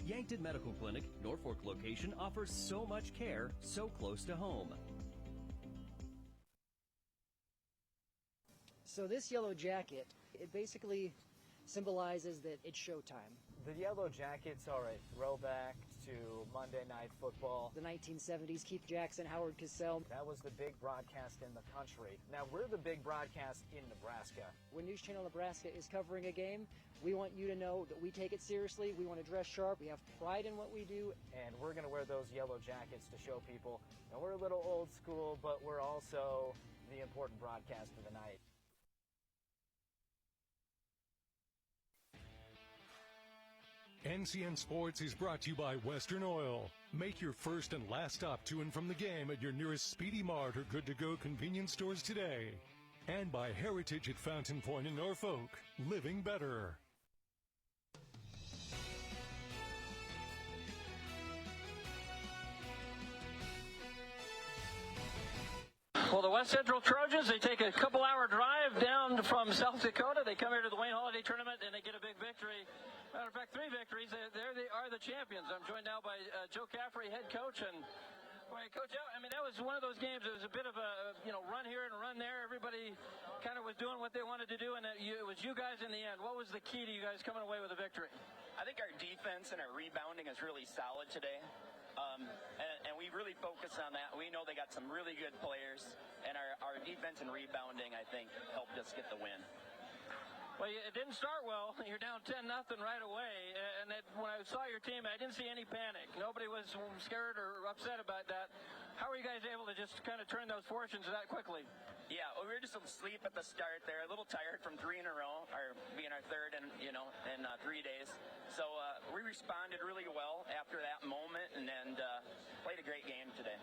Yankton Medical Clinic, Norfolk location offers so much care so close to home. So this yellow jacket, it basically symbolizes that it's showtime. The Yellow Jackets are a throwback to Monday Night Football. The 1970s, Keith Jackson, Howard Cosell. That was the big broadcast in the country. Now we're the big broadcast in Nebraska. When News Channel Nebraska is covering a game, we want you to know that we take it seriously. We want to dress sharp. We have pride in what we do. And we're going to wear those yellow jackets to show people. Now we're a little old school, but we're also the important broadcast of the night. NCN Sports is brought to you by Western Oil. Make your first and last stop to and from the game at your nearest Speedy Mart or Good to Go convenience stores today. And by Heritage at Fountain Point in Norfolk. Living better. Well, the West Central Trojans, they take a couple-hour drive down from South Dakota. They come here to the Wayne Holiday Tournament, and they get a big victory. Matter of fact, 3 victories. They are the champions. I'm joined now by Joe Caffrey, head coach. And, Coach, I mean, that was one of those games. It was a bit of a, run here and run there. Everybody kind of was doing what they wanted to do, and it was you guys in the end. What was the key to you guys coming away with a victory? I think our defense and our rebounding is really solid today. And we really focus on that. We know they got some really good players, and our defense and rebounding, I think, helped us get the win. Well, it didn't start well. You're down 10-0 right away. And when I saw your team, I didn't see any panic. Nobody was scared or upset about that. How were you guys able to just kind of turn those fortunes that quickly? Yeah, well, we were just asleep at the start there, a little tired from 3 in a row, or being our third in 3 days. So we responded really well after that moment and played a great game today.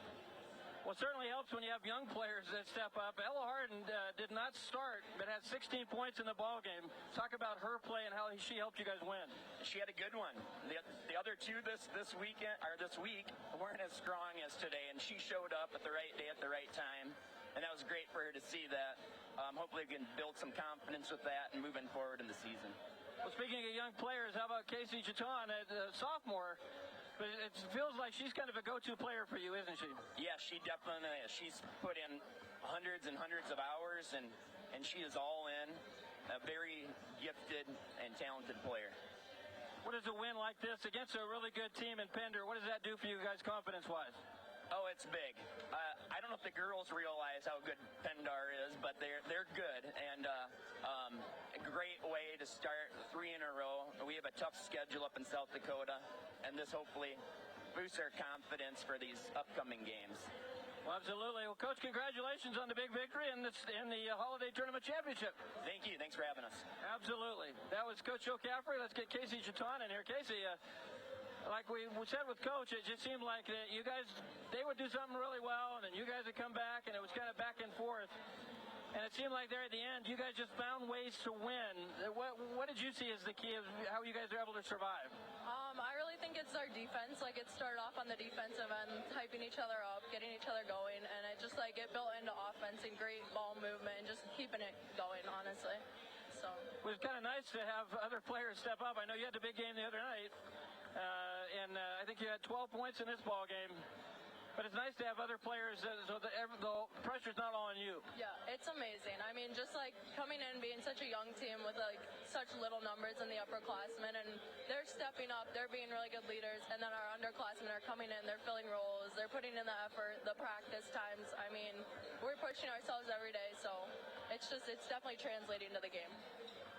Well, it certainly helps when you have young players that step up. Ella Harden did not start, but had 16 points in the ball game. Talk about her play and how she helped you guys win. She had a good one. The other 2 this week weren't as strong as today, and she showed up at the right day at the right time, and that was great for her to see that. Hopefully we can build some confidence with that and moving forward in the season. Well, speaking of young players, how about Casey Chaton, a sophomore? But it feels like she's kind of a go-to player for you, isn't she? Yeah, she definitely is. She's put in hundreds and hundreds of hours, and she is all in. A very gifted and talented player. What does a win like this against a really good team in Pender, what does that do for you guys confidence-wise? Oh, it's big. I don't know if the girls realize how good Pender is, but they're good, and a great way to start 3 in a row. We have a tough schedule up in South Dakota, and this hopefully boosts our confidence for these upcoming games. Well, absolutely. Well, Coach, congratulations on the big victory in the Holiday Tournament Championship. Thank you. Thanks for having us. Absolutely. That was Coach Joe Caffrey. Let's get Casey Chaton in here. Casey, like we said with Coach, it just seemed like that you guys, they would do something really well, and then you guys would come back, and it was kind of back and forth. And it seemed like there at the end, you guys just found ways to win. What did you see as the key of how you guys were able to survive? I really think it's our defense. Like, it started off on the defensive end, hyping each other up, getting each other going, and it just, it built into offense and great ball movement and just keeping it going, honestly. So It was kind of nice to have other players step up. I know you had the big game the other night, and I think you had 12 points in this ball game. But it's nice to have other players so that the pressure's not all on you. yeah, it's amazing. I mean, just like coming in, being such a young team with like such little numbers in the upperclassmen, and they're stepping up, they're being really good leaders, and then our underclassmen are coming in, they're filling roles, they're putting in the effort, the practice times. I mean, we're pushing ourselves every day, so it's definitely translating to the game.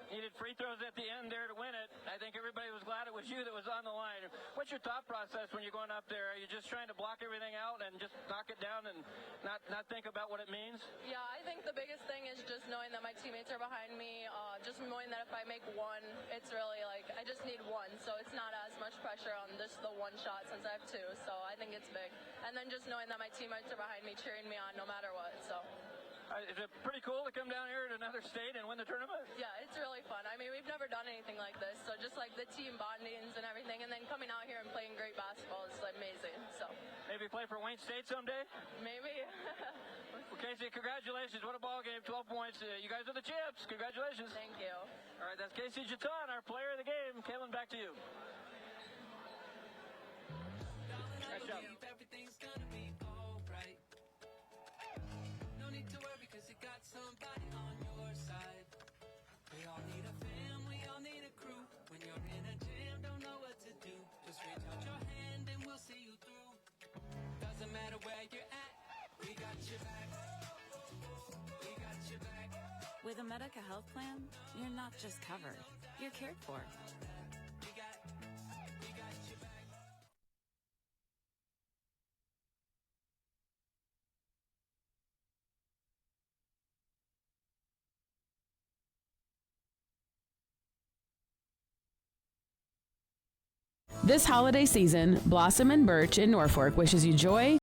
Needed free throws at the end there to win it. I think everybody was glad it was you that was on the line. What's your thought process when you're going up there? Are you just trying to block everything out and just knock it down and not think about what it means? Yeah, I think the biggest thing is just knowing that my teammates are behind me, just knowing that if I make one, it's really like, I just need one, so it's not as much pressure on just the one shot since I have two, so I think it's big. And then just knowing that my teammates are behind me cheering me on no matter what, so. Is it pretty cool to come down here to another state and win the tournament? Yeah, it's really fun. I mean, we've never done anything like this, so just like the team bondings and everything, and then coming out here and playing great basketball is amazing. So maybe play for Wayne State someday? Maybe. Well, Casey, congratulations. What a ball game, 12 points. You guys are the champs. Congratulations. Thank you. All right, that's Casey Jaton, our player of the game. Kaylin, back to you. Nice job. Everything's gonna be alright. No need to worry because you got somebody on your side. We all need a fam, we all need a crew. When you're in a jam, don't know what to do. Just reach out your hand and we'll see you through. Doesn't matter where you're at, we got your back. We got your back. With a Medica health plan, you're not just covered, you're cared for. We got your back. This holiday season, Blossom and Birch in Norfolk wishes you joy,